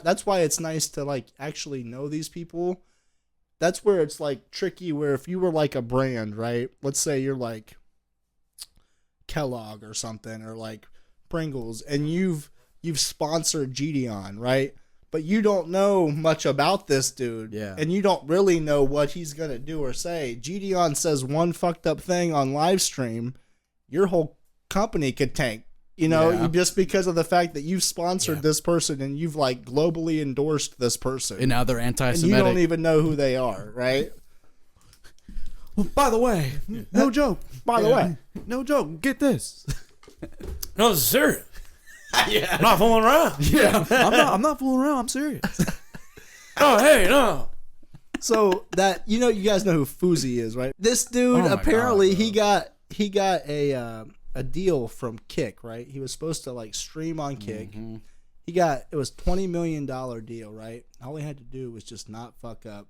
that's why it's nice to like actually know these people. That's where it's like tricky, where if you were like a brand, right? Let's say you're like Kellogg or something, or like Pringles, and you've sponsored Gideon, right? But you don't know much about this dude. Yeah. And you don't really know what he's going to do or say. Gideon says one fucked up thing on live stream, your whole company could tank. You know, Yeah. just because of the fact that you've sponsored this person and you've like globally endorsed this person, And now they're and anti-Semitic. you don't even know who they are, right? Well, by the way, no joke. By the way, No joke. Get this. No, it's serious. I'm not fooling around. Yeah, I'm not fooling around. I'm serious. Oh, hey, no. so that you guys know who Fuzi is, right? This dude Oh my apparently God, he got a deal from Kick, right? He was supposed to like stream on Kick. Mm-hmm. It was $20 million deal, right? All he had to do was just not fuck up.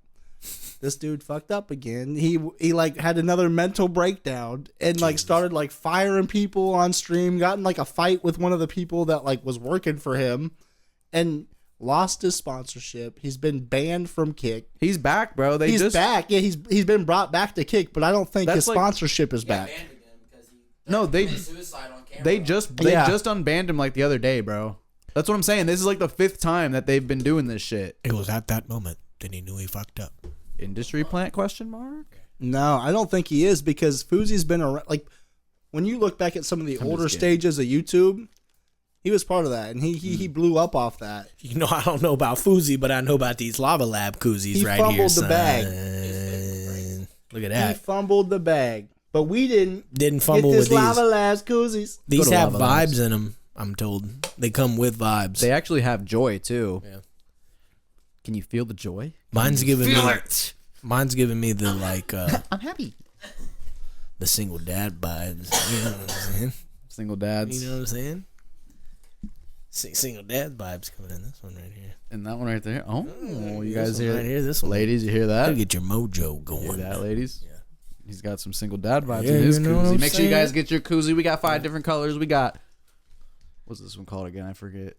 This dude fucked up again. He like had another mental breakdown and like started like firing people on stream, got in like a fight with one of the people that like was working for him, and lost his sponsorship. He's been banned from Kick. He's back, bro. He's back. Yeah, he's been brought back to Kick, but I don't think That's his like- sponsorship is Yeah, back. banned again because he No, they committed suicide on camera. they just unbanned him like the other day, bro. That's what I'm saying. This is like the 5th time that they've been doing this shit. It was at that moment that he knew he fucked up. Industry plant question mark? No, I don't think he is because Fuzi's been around. Like when you look back at some of the older just kidding. stages of YouTube, he was part of that, and he blew up off that. You know, I don't know about Fuzi, but I know about these Lava Lab koozies He right fumbled here, the son. bag. Look at He that. fumbled the bag, but we didn't Didn't get fumble this with these. Lava Labs koozies. These Go to have Lava Labs. vibes in them, I'm told. They come with vibes. They actually have joy too. Yeah. Can you feel the joy? Mine's giving me the like I'm happy. the single dad vibes. You know what I'm saying? Single dads. You know what I'm saying? Single dad vibes coming in this one right here. And that one right there. Oh, you This guys one hear right here? This one. Ladies, you hear Gotta that? get your mojo Hear going. that, ladies? Yeah. He's got some single dad vibes Yeah, in his you know what koozie. I'm Make sure you saying? guys get your koozie. We got 5 different colors. We got, what's this one called again? I forget.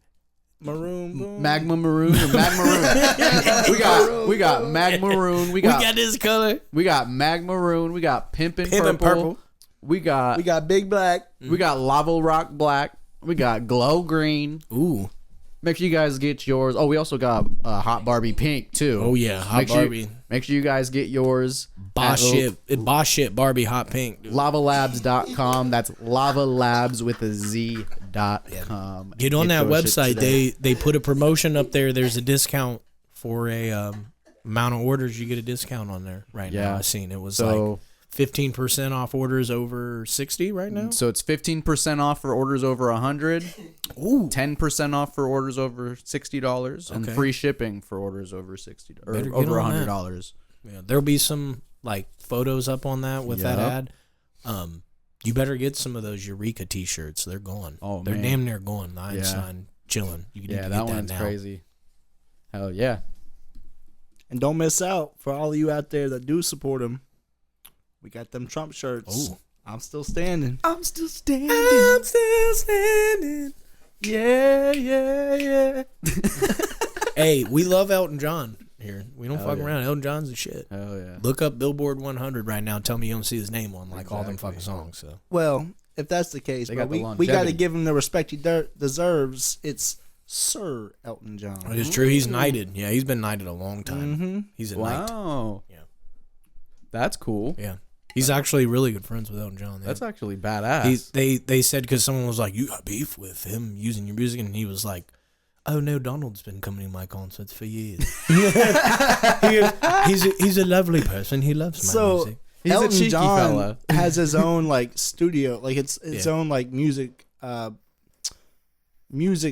Maroon, boom. Magma maroon or magma maroon. we got magma maroon. We got this color. magma maroon. We got pimpin' Pimpin' purple. purple. We got Big Black. we got lava rock black. We got glow green. Ooh. Make sure you guys get yours. Oh, we also got hot Barbie pink too. Oh yeah, hot Make sure Barbie. make sure you guys get yours. Boss shit Barbie hot pink. Dude. Lavalabs.com. That's lavalabs with a Z.com. Get on that your shit website. today. They put a promotion up there. There's a discount for a amount of orders. You get a discount on there right now. Yeah. I seen it was So- like 15% off orders over 60 right now. So it's 15% off for orders over 100, Ooh, 10% off for orders over $60, and Okay. free shipping for orders over $60 or Better get over on that. $100. yeah, there'll be some like photos up on that with that Yep. ad. You better get some of those Eureka T-shirts. They're gone. Oh, they're man. damn near gone. The Einstein chilling. You need Yeah, to that get one's now. crazy. Hell yeah. And don't miss out for all of you out there that do support him. We got them Trump shirts. Ooh. I'm still standing. I'm still standing. I'm still standing. Yeah, yeah, yeah. Hey, we love Elton John here. We don't Hell fuck yeah. around. Elton John's the shit. Hell yeah. Look up Billboard 100 right now. Tell me you don't see his name on like all them Exactly. fucking songs. So Well, if that's the case, They but got the we got to longevity. give him the respect he deserves. It's Sir Elton John. it is true. He's knighted. Yeah, he's been knighted a long time. Mm-hmm. He's a knight. Wow. Yeah. That's cool. Yeah, he's actually really good friends with Elton John. That's actually badass. They said because someone was like, you got beef with him using your music, and he was like, oh no, Donald's been coming to my concerts for years. he's a lovely person. He loves my So music. He's a Elton cheeky John fella. has his own like studio, like it's Yeah. own like music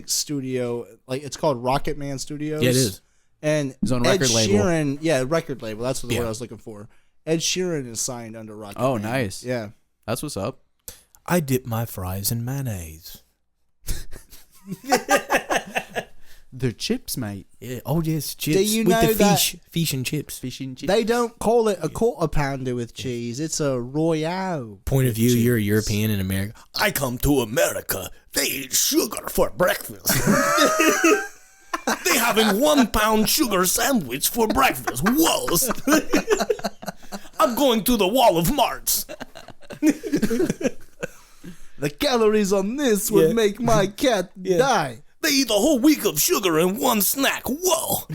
studio. Like it's called Rocket Man Studios. Yeah, it is. And His own Ed record label. Sheeran, yeah, record label. That's the Yeah. word I was looking for. Ed Sheeran is signed under Rocket Oh, Man. nice. Yeah. That's what's up. I dip my fries in mayonnaise. They're chips, mate. Yeah. Oh yes, chips. Do you with know the that- fish and chips. Fish and chips. They don't call it a quarter pounder with cheese. It's a Royale. Point of view, you're a European in America. I come to America. They eat sugar for breakfast. They having 1 pound sugar sandwich for breakfast. Whoa. I'm going to the Wall of Marts. The calories on this would Yeah. make my cat die. They eat a whole week of sugar in one snack. Whoa.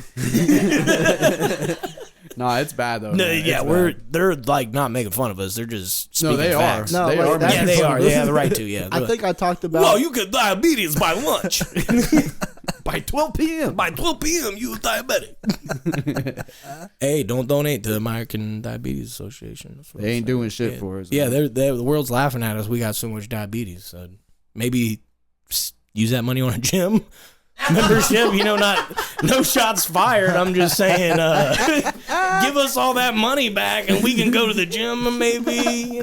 Nah, it's bad though. No, man. yeah, It's bad. they're like not making fun of us. They're just speaking they are. facts. No, They like, are that's- Yeah, they are. They have the right to. Yeah. I think I talked about. Well, you get diabetes by lunch. By 12 p.m. By 12 p.m., you diabetic. Hey, don't donate to the American Diabetes Association. That's what They I'm ain't saying. doing shit for us. Yeah, man. the world's laughing at us. We got so much diabetes. So maybe use that money on a gym membership. No shots fired. I'm just saying, give us all that money back, and we can go to the gym. And maybe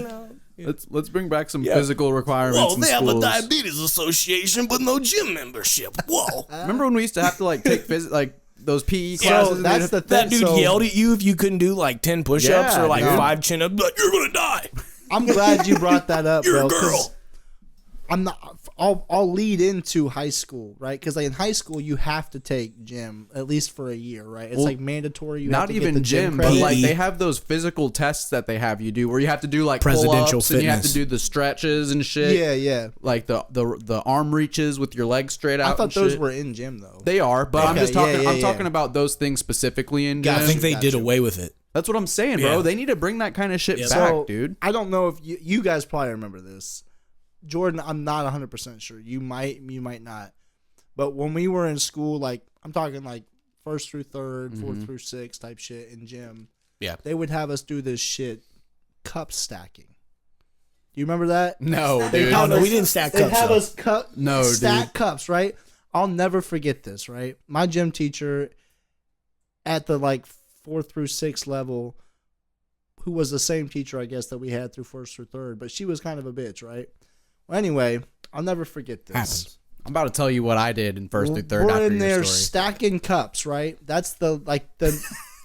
Let's bring back some physical requirements. Whoa, in they have a schools. diabetes association, but no gym membership. Whoa. Remember when we used to have to like take those PE So classes? and that's they'd the That thing. dude So yelled at you if you couldn't do like 10 push-ups Yeah, or like dude. 5 chin-ups. Like, you're gonna die. I'm glad you brought that up, You're bro. a 'cause girl. I'm not. I'll lead into high school, right? Because like in high school, you have to take gym at least for a year, right? It's Well, like mandatory. You have not to get even the gym, but credit. like PE. they have those physical tests that they have you do where you have to do like Presidential pull-ups and you have to fitness. do the stretches and shit. yeah, yeah. Like the arm reaches with your legs straight out. I thought and those shit. were in gym though. They are, but I'm Okay, just talking. yeah, I'm yeah, talking yeah. about those things specifically in Got gym. I think they Gotcha. did away with it. That's what I'm saying, bro. Yeah. They need to bring that kind of shit Yeah. back, So, dude. I don't know if you guys probably remember this. Jordan, I'm not 100% sure. You might not. But when we were in school, like I'm talking like 1st through 3rd, 4th through 6th type shit in gym. Yeah. They would have us do this shit, cup stacking. Do you remember that? No, They dude. have no, us- we didn't stack They cups, have though. us No, stack dude. cups, right? I'll never forget this, right? My gym teacher at the like 4th through 6th level, who was the same teacher, I guess, that we had through 1st through 3rd, but she was kind of a bitch, right? Well, anyway, I'll never forget this. Happens. I'm about to tell you what I did in 1st through 3rd We're after in your there story. stacking cups, right? That's the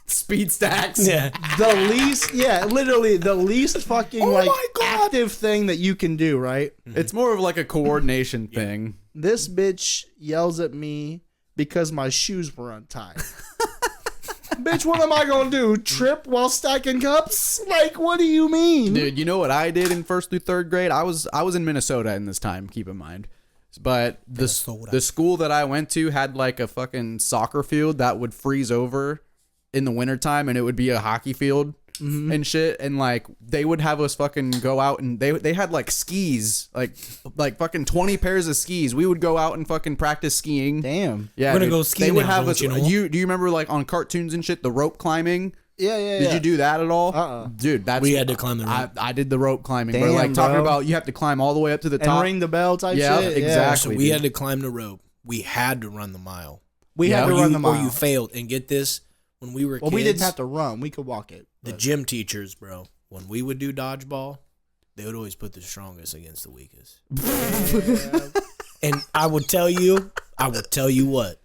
Speed stacks. Yeah. the least, yeah, literally the least fucking like my God. active thing that you can do, right? It's more of like a coordination thing. This bitch yells at me because my shoes were untied. Bitch, what am I gonna do? Trip while stacking cups? Like, what do you mean? Dude, you know what I did in 1st through 3rd grade? I was in Minnesota in this time, keep in mind. But the school that I went to had like a fucking soccer field that would freeze over in the wintertime, and it would be a hockey field and shit. And like they would have us fucking go out, and they had like skis, like fucking 20 pairs of skis. We would go out and fucking practice skiing. Damn. Yeah, We're gonna dude. go ski They would now, have don't us. you know? Do you remember like on cartoons and shit, the rope climbing? Yeah, yeah, Did yeah. you do that at all? Uh-uh. Dude, that's We had to climb the rope. I did the rope climbing. Damn, We're like talking bro. about you have to climb all the way up to the And top. ring the bell type Yeah, shit? exactly. So we dude. had to climb the rope. We had to run the mile. We had Yeah. to Or run you- the mile. Or you failed. And get this, when we were Well, kids, we didn't have to run. We could walk it. the but- gym teachers, bro, when we would do dodgeball, they would always put the strongest against the weakest. And I would tell you what,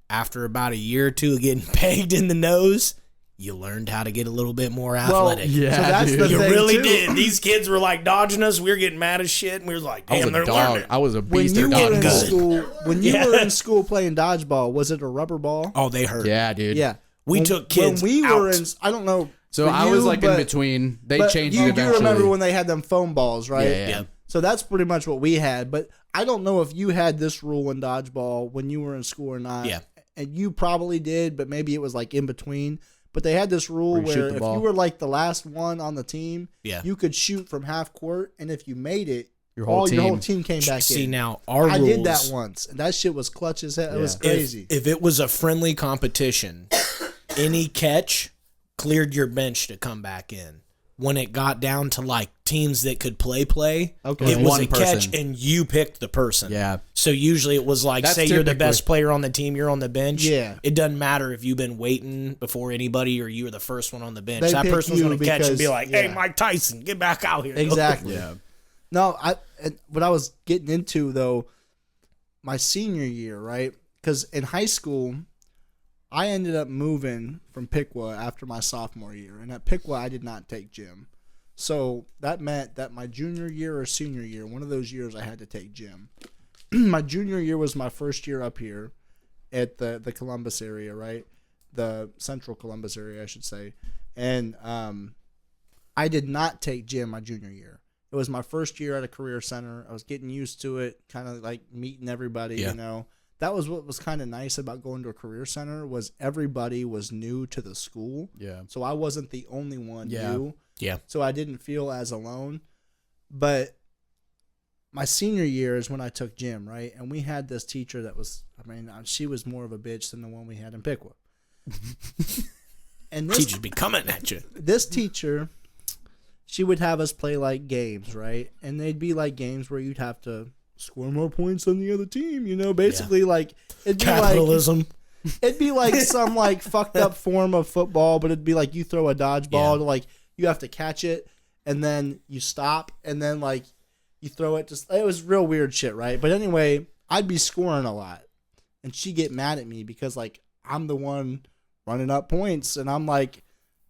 after about a year or two of getting pegged in the nose, you learned how to get a little bit more athletic. yeah, so that's dude. the You thing, really too. did. These kids were like dodging us. We were getting mad as shit, and we were like, I was damn, a they're dog. learning. I was a When beast you at were in dodgeball. school, when you Yeah. were in school playing dodgeball, was it a rubber ball? Oh, they hurt. Yeah, dude. Yeah. We When- took kids when we were out. in. I don't know. So for I you, was like in but- between. They but changed you it do eventually. remember when they had them foam balls, right? Yeah. Yeah. So that's pretty much what we had. But I don't know if you had this rule in dodgeball when you were in school or not. Yeah. And you probably did, but maybe it was like in between. But they had this rule Where you shoot where the if ball. you were like the last one on the team, Yeah. you could shoot from half court, and if you made it, Your whole your whole team. team came back See, in. now, our I rules, did that once, and that shit was clutch as hell. It was Yeah. crazy. If it was a friendly competition, any catch cleared your bench to come back in. When it got down to like teams that could play, Okay. it was One a catch person. and you picked the person. Yeah. So usually it was like, That's say you're the typically- best player on the team, you're on the bench. Yeah. It doesn't matter if you've been waiting before anybody or you were the first one on the bench. They That pick person's you going to catch and be because- like, hey, yeah. Mike Tyson, get back out here. Exactly. Yeah. No, what I was getting into though, my senior year, right? Because in high school, I ended up moving from Piqua after my sophomore year, and at Piqua I did not take gym, so that meant that my junior year or senior year, one of those years, I had to take gym. My junior year was my first year up here at the Columbus area, right? The central Columbus area, I should say, and I did not take gym my junior year. It was my first year at a career center. I was getting used to it, kind of like meeting everybody, Yeah. you know. that was what was kind of nice about going to a career center was everybody was new to the school. Yeah. So I wasn't the only one new. Yeah. So I didn't feel as alone. But my senior year is when I took gym, right? And we had this teacher that was, she was more of a bitch than the one we had in Pickwood. And this Teachers be coming at you. This teacher, she would have us play like games, right? And they'd be like games where you'd have to score more points than the other team, basically like it'd be capitalism. It'd be like some like fucked up form of football, but it'd be like you throw a dodgeball to like you have to catch it and then you stop and then like you throw it. Just it was real weird shit, right? But anyway, I'd be scoring a lot, and she'd get mad at me because like I'm the one running up points, and I'm like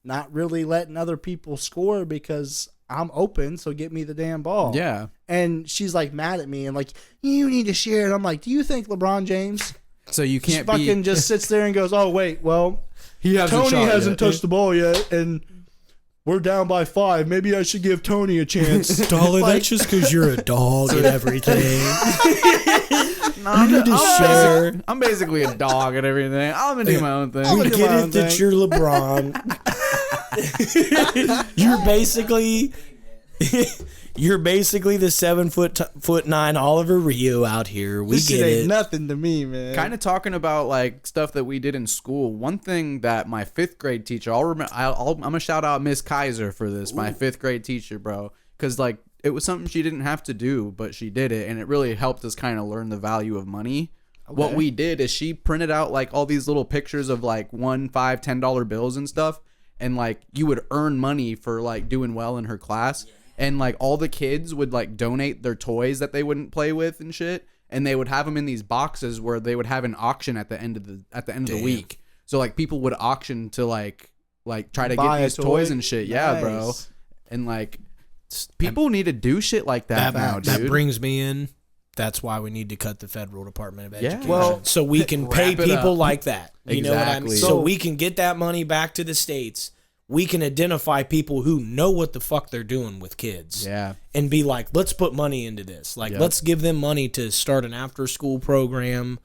not really letting other people score because I'm open, so get me the damn ball. Yeah. And she's like mad at me and like, you need to share it. I'm like, do you think LeBron James So you can't fucking just sits there and goes, oh wait, well, He Tony hasn't touched the ball yet, and we're down by 5. Maybe I should give Tony a chance. Dollar, that's just because you're a dog and everything. I'm basically a dog and everything. I'm gonna do my own thing. I'm We gonna do my get own it that thing. you're LeBron. You're basically the 7'9" Oliver Rio out here. We This shit get ain't it. nothing to me, man. Kind of talking about like stuff that we did in school. One thing that my 5th grade teacher, I'm gonna shout out Miss Kaiser for this. My 5th grade teacher, bro, because like it was something she didn't have to do, but she did it, and it really helped us kind of learn the value of money. Okay. What we did is she printed out like all these little pictures of like $1, $5, $10 bills and stuff, and like you would earn money for like doing well in her class. And like all the kids would like donate their toys that they wouldn't play with and shit, and they would have them in these boxes where they would have an auction at the end of the week. So like people would auction to like try to Buy get these toys and shit. Nice. Yeah, bro. And like people need to do shit like that now, dude. That brings me in. That's why we need to cut the federal Department of Education. Well, so we can pay wrap it people up. like that. You know what I mean? Exactly. So we can get that money back to the states. We can identify people who know what the fuck they're doing with kids. Yeah. And be like, let's put money into this. Like, let's give them money to start an after-school program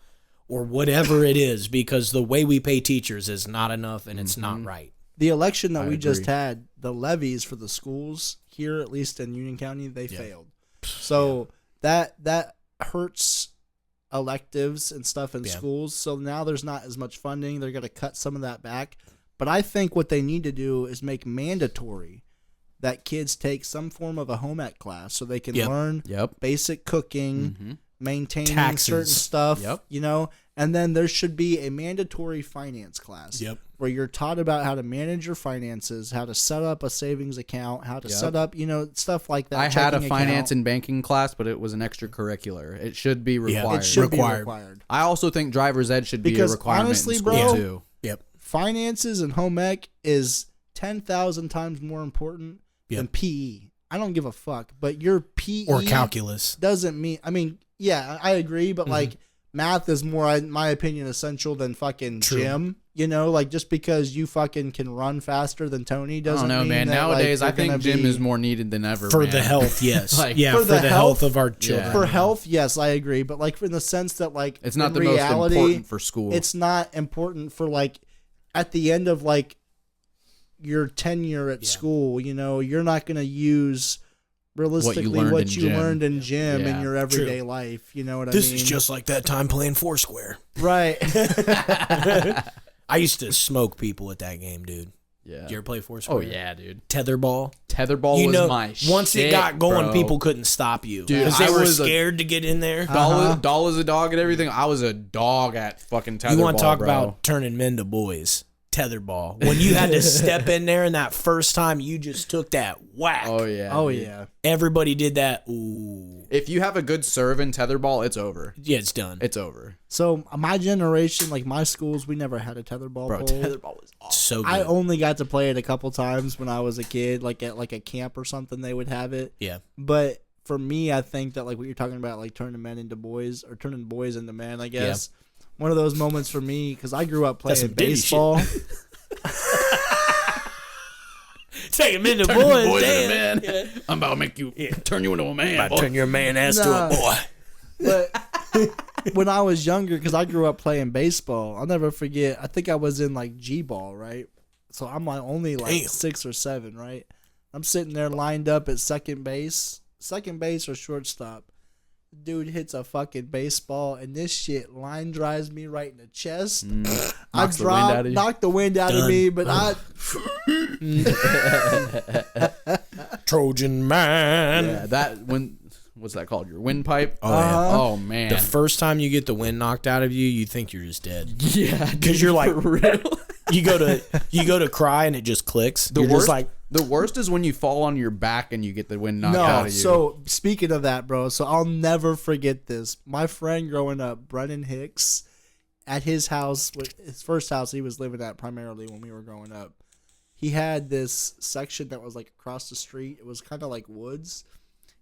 or whatever it is, because the way we pay teachers is not enough and it's not right. The election that we agree. just had, the levies for the schools here, at least in Union County, they failed. So that hurts electives and stuff in schools. So now there's not as much funding. They're going to cut some of that back. But I think what they need to do is make mandatory that kids take some form of a home ec class so they can learn basic cooking, maintaining certain stuff, and then there should be a mandatory finance class where you're taught about how to manage your finances, how to set up a savings account, how to set up, stuff like that. I had a finance and banking class, but it was an extracurricular. It should be required. It should be required. I also think driver's ed should be a requirement honestly, in school bro, too. Finances and home ec is 10,000 times more important than PE. I don't give a fuck, but your PE or calculus doesn't mean. I mean, yeah, I agree, but like math is more, in my opinion, essential than fucking gym. Like just because you fucking can run faster than Tony doesn't. I don't know, mean man. that, Nowadays, like, I think gym is more needed than ever for man. the health. Yes, Like, for the health of our children. For health, yes, I agree, but like in the sense that like it's not in the reality, most important for school. It's not important for like at the end of like your tenure at school, you're not going to use realistically what you learned in gym in your everyday life. You know what I mean? This is just like that time playing Foursquare. Right. I used to smoke people at that game, dude. Yeah. Did you ever play Foursquare? Oh yeah, dude. Tetherball. Tetherball was my shit. Once it got going, bro. people couldn't stop you. Dude, because they I were was scared to get in there. Dolla's a dog and everything. I was a dog at fucking Tetherball. You want to talk bro. about turning men to boys? Tetherball. When you had to step in there and that first time you just took that whack. Oh yeah. Oh dude. yeah. Everybody did that. Ooh. If you have a good serve in Tetherball, it's over. Yeah, it's done. It's over. So my generation, like my schools, we never had a tetherball Bro, pole. Tetherball was awesome. So good. I only got to play it a couple times when I was a kid, like at like a camp or something. They would have it. Yeah. But for me, I think that like what you're talking about, like turning men into boys or turning boys into men, I guess. One of those moments for me, because I grew up playing baseball. Take him into Turn boys, boys damn. into man. Yeah. I'm about to make you turn you into a man. About boy. to turn your man ass to a boy. But when I was younger, because I grew up playing baseball, I'll never forget. I think I was in like G-ball, right? So I'm like only like 6 or 7, right? I'm sitting there lined up at second base or shortstop. Dude hits a fucking baseball, and this shit line drives me right in the chest. I knocked the wind out of me, but Trojan man. Yeah, what's that called? Your windpipe? Oh, yeah. Oh man. The first time you get the wind knocked out of you, you think you're just dead. Yeah, because you're like, for real. you go to cry and it just clicks. The worst is when you fall on your back and you get the wind knocked out of you. So speaking of that, bro, so I'll never forget this. My friend growing up, Brennan Hicks, at his house, his first house he was living at primarily when we were growing up, he had this section that was like across the street. It was kind of like woods.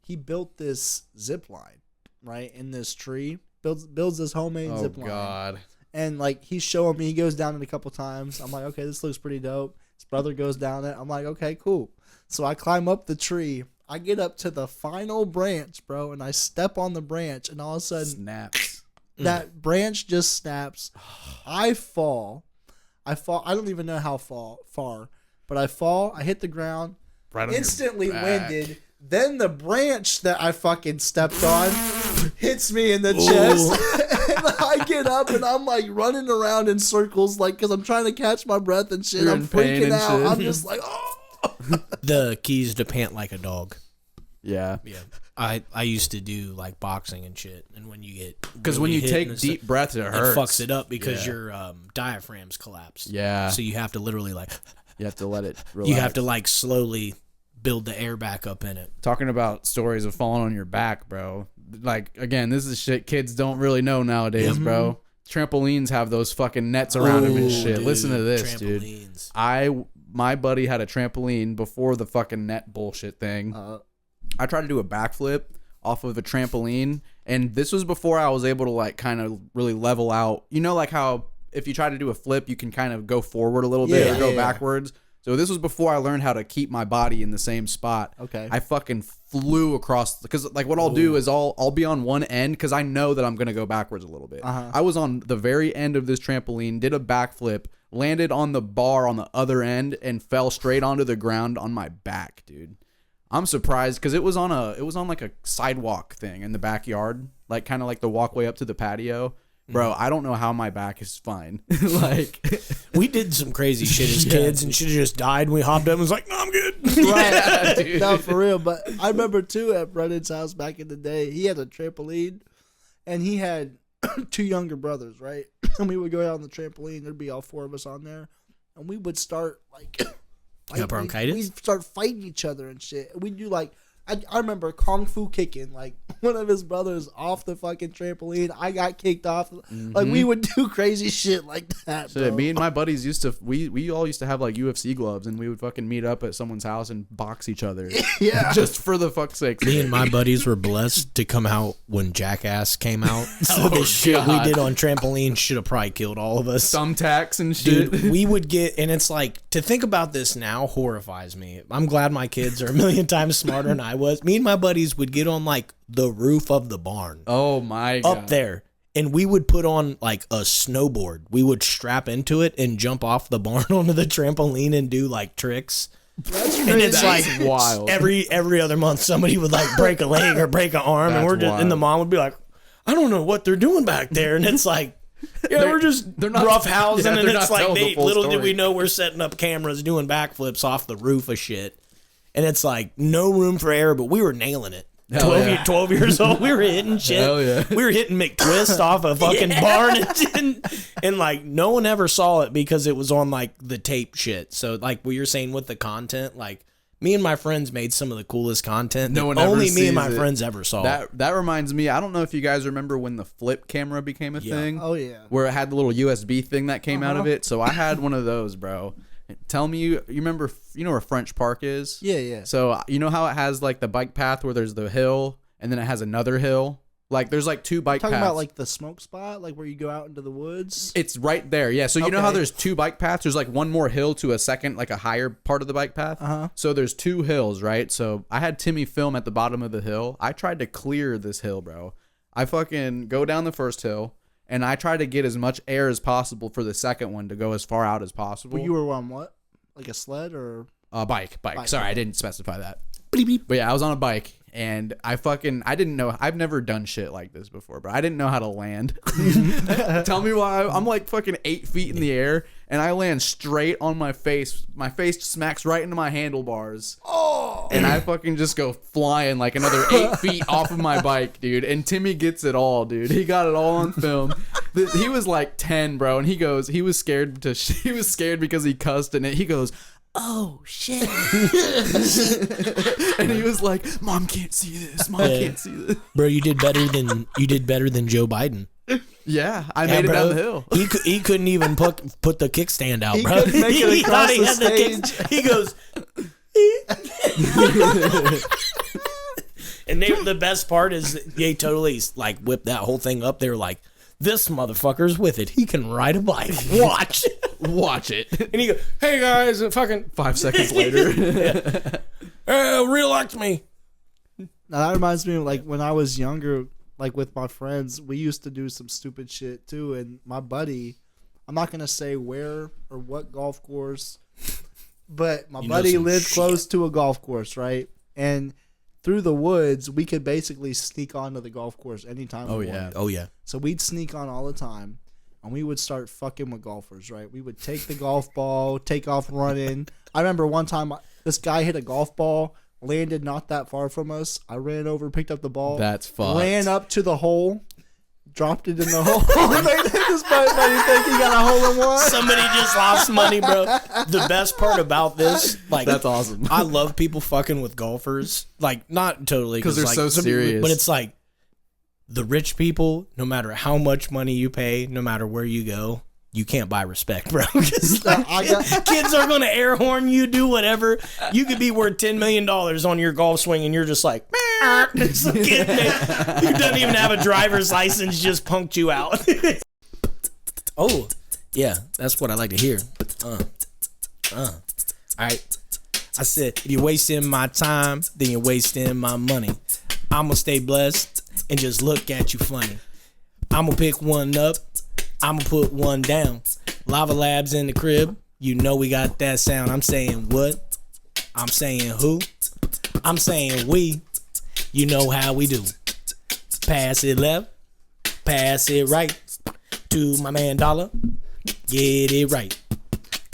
He built this zip line, right, in this tree. Builds this homemade zip line. Oh, God. And, like, he's showing me. He goes down it a couple times. I'm like, okay, this looks pretty dope. His brother goes down it. I'm like, okay, cool. So I climb up the tree. I get up to the final branch, bro, and I step on the branch, and all of a sudden, snaps. That branch just snaps. I fall. I don't even know how far, but I fall. I hit the ground. Right, instantly winded. Then the branch that I fucking stepped on hits me in the chest. And I get up and I'm like running around in circles, like, because I'm trying to catch my breath and shit. I'm freaking out. Shit. I'm just like, oh. The keys to pant like a dog. Yeah. Yeah. I used to do like boxing and shit. And when you get. Because when you take deep breaths, it hurts. It fucks it up because your diaphragm's collapsed. Yeah. So you have to literally like. You have to let it relax. You have to like slowly build the air back up in it. Talking about stories of falling on your back, bro. Like, again, this is shit kids don't really know nowadays, bro. Trampolines have those fucking nets around them and shit. Dude, listen to this, dude. My buddy had a trampoline before the fucking net bullshit thing. I tried to do a backflip off of a trampoline, and this was before I was able to like kind of really level out. You know, like how if you try to do a flip, you can kind of go forward a little bit or go backwards. So this was before I learned how to keep my body in the same spot. Okay. I fucking flew across, because like what I'll do is I'll be on one end because I know that I'm gonna go backwards a little bit. I was on the very end of this trampoline, did a backflip, landed on the bar on the other end, and fell straight onto the ground on my back, dude. I'm surprised because it was on like a sidewalk thing in the backyard, like kind of like the walkway up to the patio. Bro, I don't know how my back is fine. Like, we did some crazy shit as kids and should have just died. And we hopped up and was like, no, I'm good. Right. Yeah, no, for real. But I remember, too, at Brennan's house back in the day, he had a trampoline, and he had 2 younger brothers, right? And we would go out on the trampoline. There'd be all 4 of us on there. And we would start, like, we'd start fighting each other and shit. We'd do, like, I remember Kung Fu kicking, like, one of his brothers off the fucking trampoline. I got kicked off. Like, we would do crazy shit like that, bro. Me and my buddies used to, we all used to have, like, UFC gloves, and we would fucking meet up at someone's house and box each other. Yeah. Just for the fuck's sake. Me and my buddies were blessed to come out when Jackass came out. So the shit we did on trampoline should have probably killed all of us. Thumbtacks and shit. Dude, we would get, and it's like, to think about this now horrifies me. I'm glad my kids are a million times smarter than I was. Me and my buddies would get on like the roof of the barn. Oh my God. Up there. And we would put on like a snowboard. We would strap into it and jump off the barn onto the trampoline and do like tricks. And it's like wild. Every other month somebody would like break a leg or break an arm. And we're just wild. And the mom would be like, I don't know what they're doing back there. And it's like, yeah, they're not rough housing. And it's like, little did we know we're setting up cameras doing backflips off the roof of shit. And it's like no room for error, but we were nailing it. 12 years old, we were hitting shit. Hell yeah. We were hitting McTwist off a fucking barn and like no one ever saw it because it was on like the tape shit. So like what you're saying with the content, like me and my friends made some of the coolest content. No one only me and my friends ever saw. That reminds me, I don't know if you guys remember when the flip camera became a thing. Oh yeah. Where it had the little USB thing that came out of it. So I had one of those, bro. Tell me, you remember, you know where French Park is? Yeah, yeah. So you know how it has like the bike path where there's the hill and then it has another hill? Like there's like 2 bike paths. Talking about like the smoke spot, like where you go out into the woods? It's right there, yeah. So you know how there's 2 bike paths? There's like one more hill to a second, like a higher part of the bike path. So there's 2 hills, right? So I had Timmy film at the bottom of the hill. I tried to clear this hill, bro. I fucking go down the first hill, and I try to get as much air as possible for the second one to go as far out as possible. But you were on what? Like a sled or? Bike. Sorry, okay. I didn't specify that. But yeah, I was on a bike, and I didn't know. I've never done shit like this before, but I didn't know how to land. Tell me why. I'm like fucking 8 feet in the air, and I land straight on my face. My face smacks right into my handlebars. Oh! And I fucking just go flying like another 8 feet off of my bike, dude. And Timmy gets it all, dude. He got it all on film. He was like 10, bro, and he was scared because he cussed in it. He goes, "Oh shit!" And he was like, "Mom can't see this. Mom can't see this." Bro, you did better than Joe Biden. Yeah, I made it down the hill. He couldn't even put the kickstand out, He bro. couldn't make it across the stage. He goes. And the best part is they totally like whipped that whole thing up. They were like, "This motherfucker's with it. He can ride a bike. Watch." Watch it. And he goes, "Hey guys," fucking 5 seconds later. Re-elect me. Now that reminds me of like when I was younger, like with my friends, we used to do some stupid shit too. And my buddy, I'm not gonna say where or what golf course, but my buddy lived close to a golf course, right? And through the woods, we could basically sneak onto the golf course anytime we wanted. Oh yeah. So we'd sneak on all the time, and we would start fucking with golfers, right? We would take the golf ball, take off running. I remember one time this guy hit a golf ball, landed not that far from us. I ran over, picked up the ball. That's fucked. Ran up to the hole, dropped it in the hole. This buddy think he got a hole in one. Somebody just lost money, bro. The best part about this, like, That's awesome. I love people fucking with golfers. Like, not totally. 'Cause they're like, so serious. But it's like, the rich people, no matter how much money you pay, no matter where you go, you can't buy respect, bro. Kids are going to air horn you, do whatever. You could be worth $10 million on your golf swing, and you're just like, it's a kid, man. You don't even have a driver's license, just punked you out. Oh, yeah, that's what I like to hear. All right. I said, if you're wasting my time, then you're wasting my money. I'm going to stay blessed and just look at you funny. I'm going to pick one up. I'm going to put one down. Lava Labs in the crib. You know we got that sound. I'm saying what? I'm saying who? I'm saying we. You know how we do. Pass it left. Pass it right. To my man Dolla. Get it right.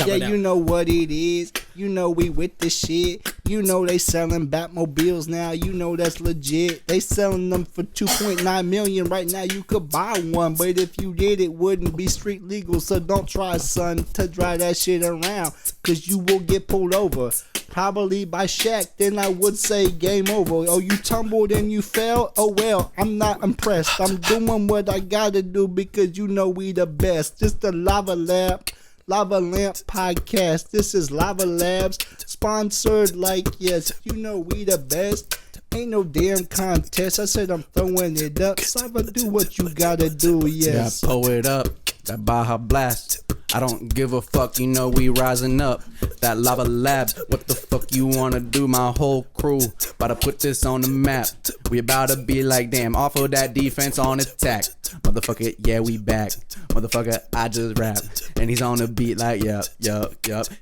Yeah, you know what it is. You know we with the shit. You know they selling Batmobiles now. You know that's legit. They selling them for $2.9 million right now. You could buy one, but if you did, it wouldn't be street legal. So don't try, son, to drive that shit around, cause you will get pulled over. Probably by Shaq. Then I would say game over. Oh, you tumbled and you fell? Oh well, I'm not impressed. I'm doing what I gotta do because you know we the best. Just the Lava Lamp podcast. This is Lava Labs, sponsored like, yes, you know we the best. Ain't no damn contest. I said I'm throwing it up. Sava, do what you gotta do, yes. Yeah, pull it up. That Baja Blast. I don't give a fuck, you know we rising up. That Lava Lab, what the fuck you wanna do? My whole crew, about to put this on the map. We about to be like, damn, off of that defense on attack. Motherfucker, yeah, we back. Motherfucker, I just rap. And he's on the beat like, yup.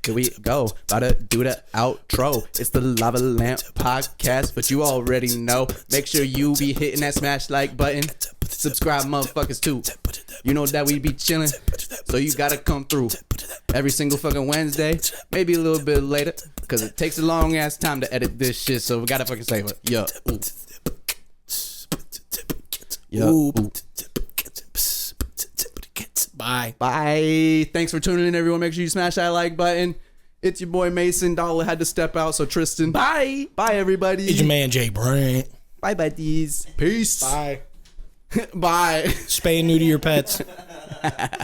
Here we go, about to do the outro. It's the Lava Lamp podcast, but you already know. Make sure you be hitting that smash like button. Subscribe, motherfuckers, too. You know that we be chilling, so you gotta come through every single fucking Wednesday, maybe a little bit later, cause it takes a long ass time to edit this shit, so we gotta fucking say what, Bye. Thanks for tuning in, everyone. Make sure you smash that like button. It's your boy Mason. Dolla had to step out, so Tristan. Bye, everybody. It's your man Jay Brant. Bye, buddies. Peace. Bye. Bye. Spay and neuter your pets.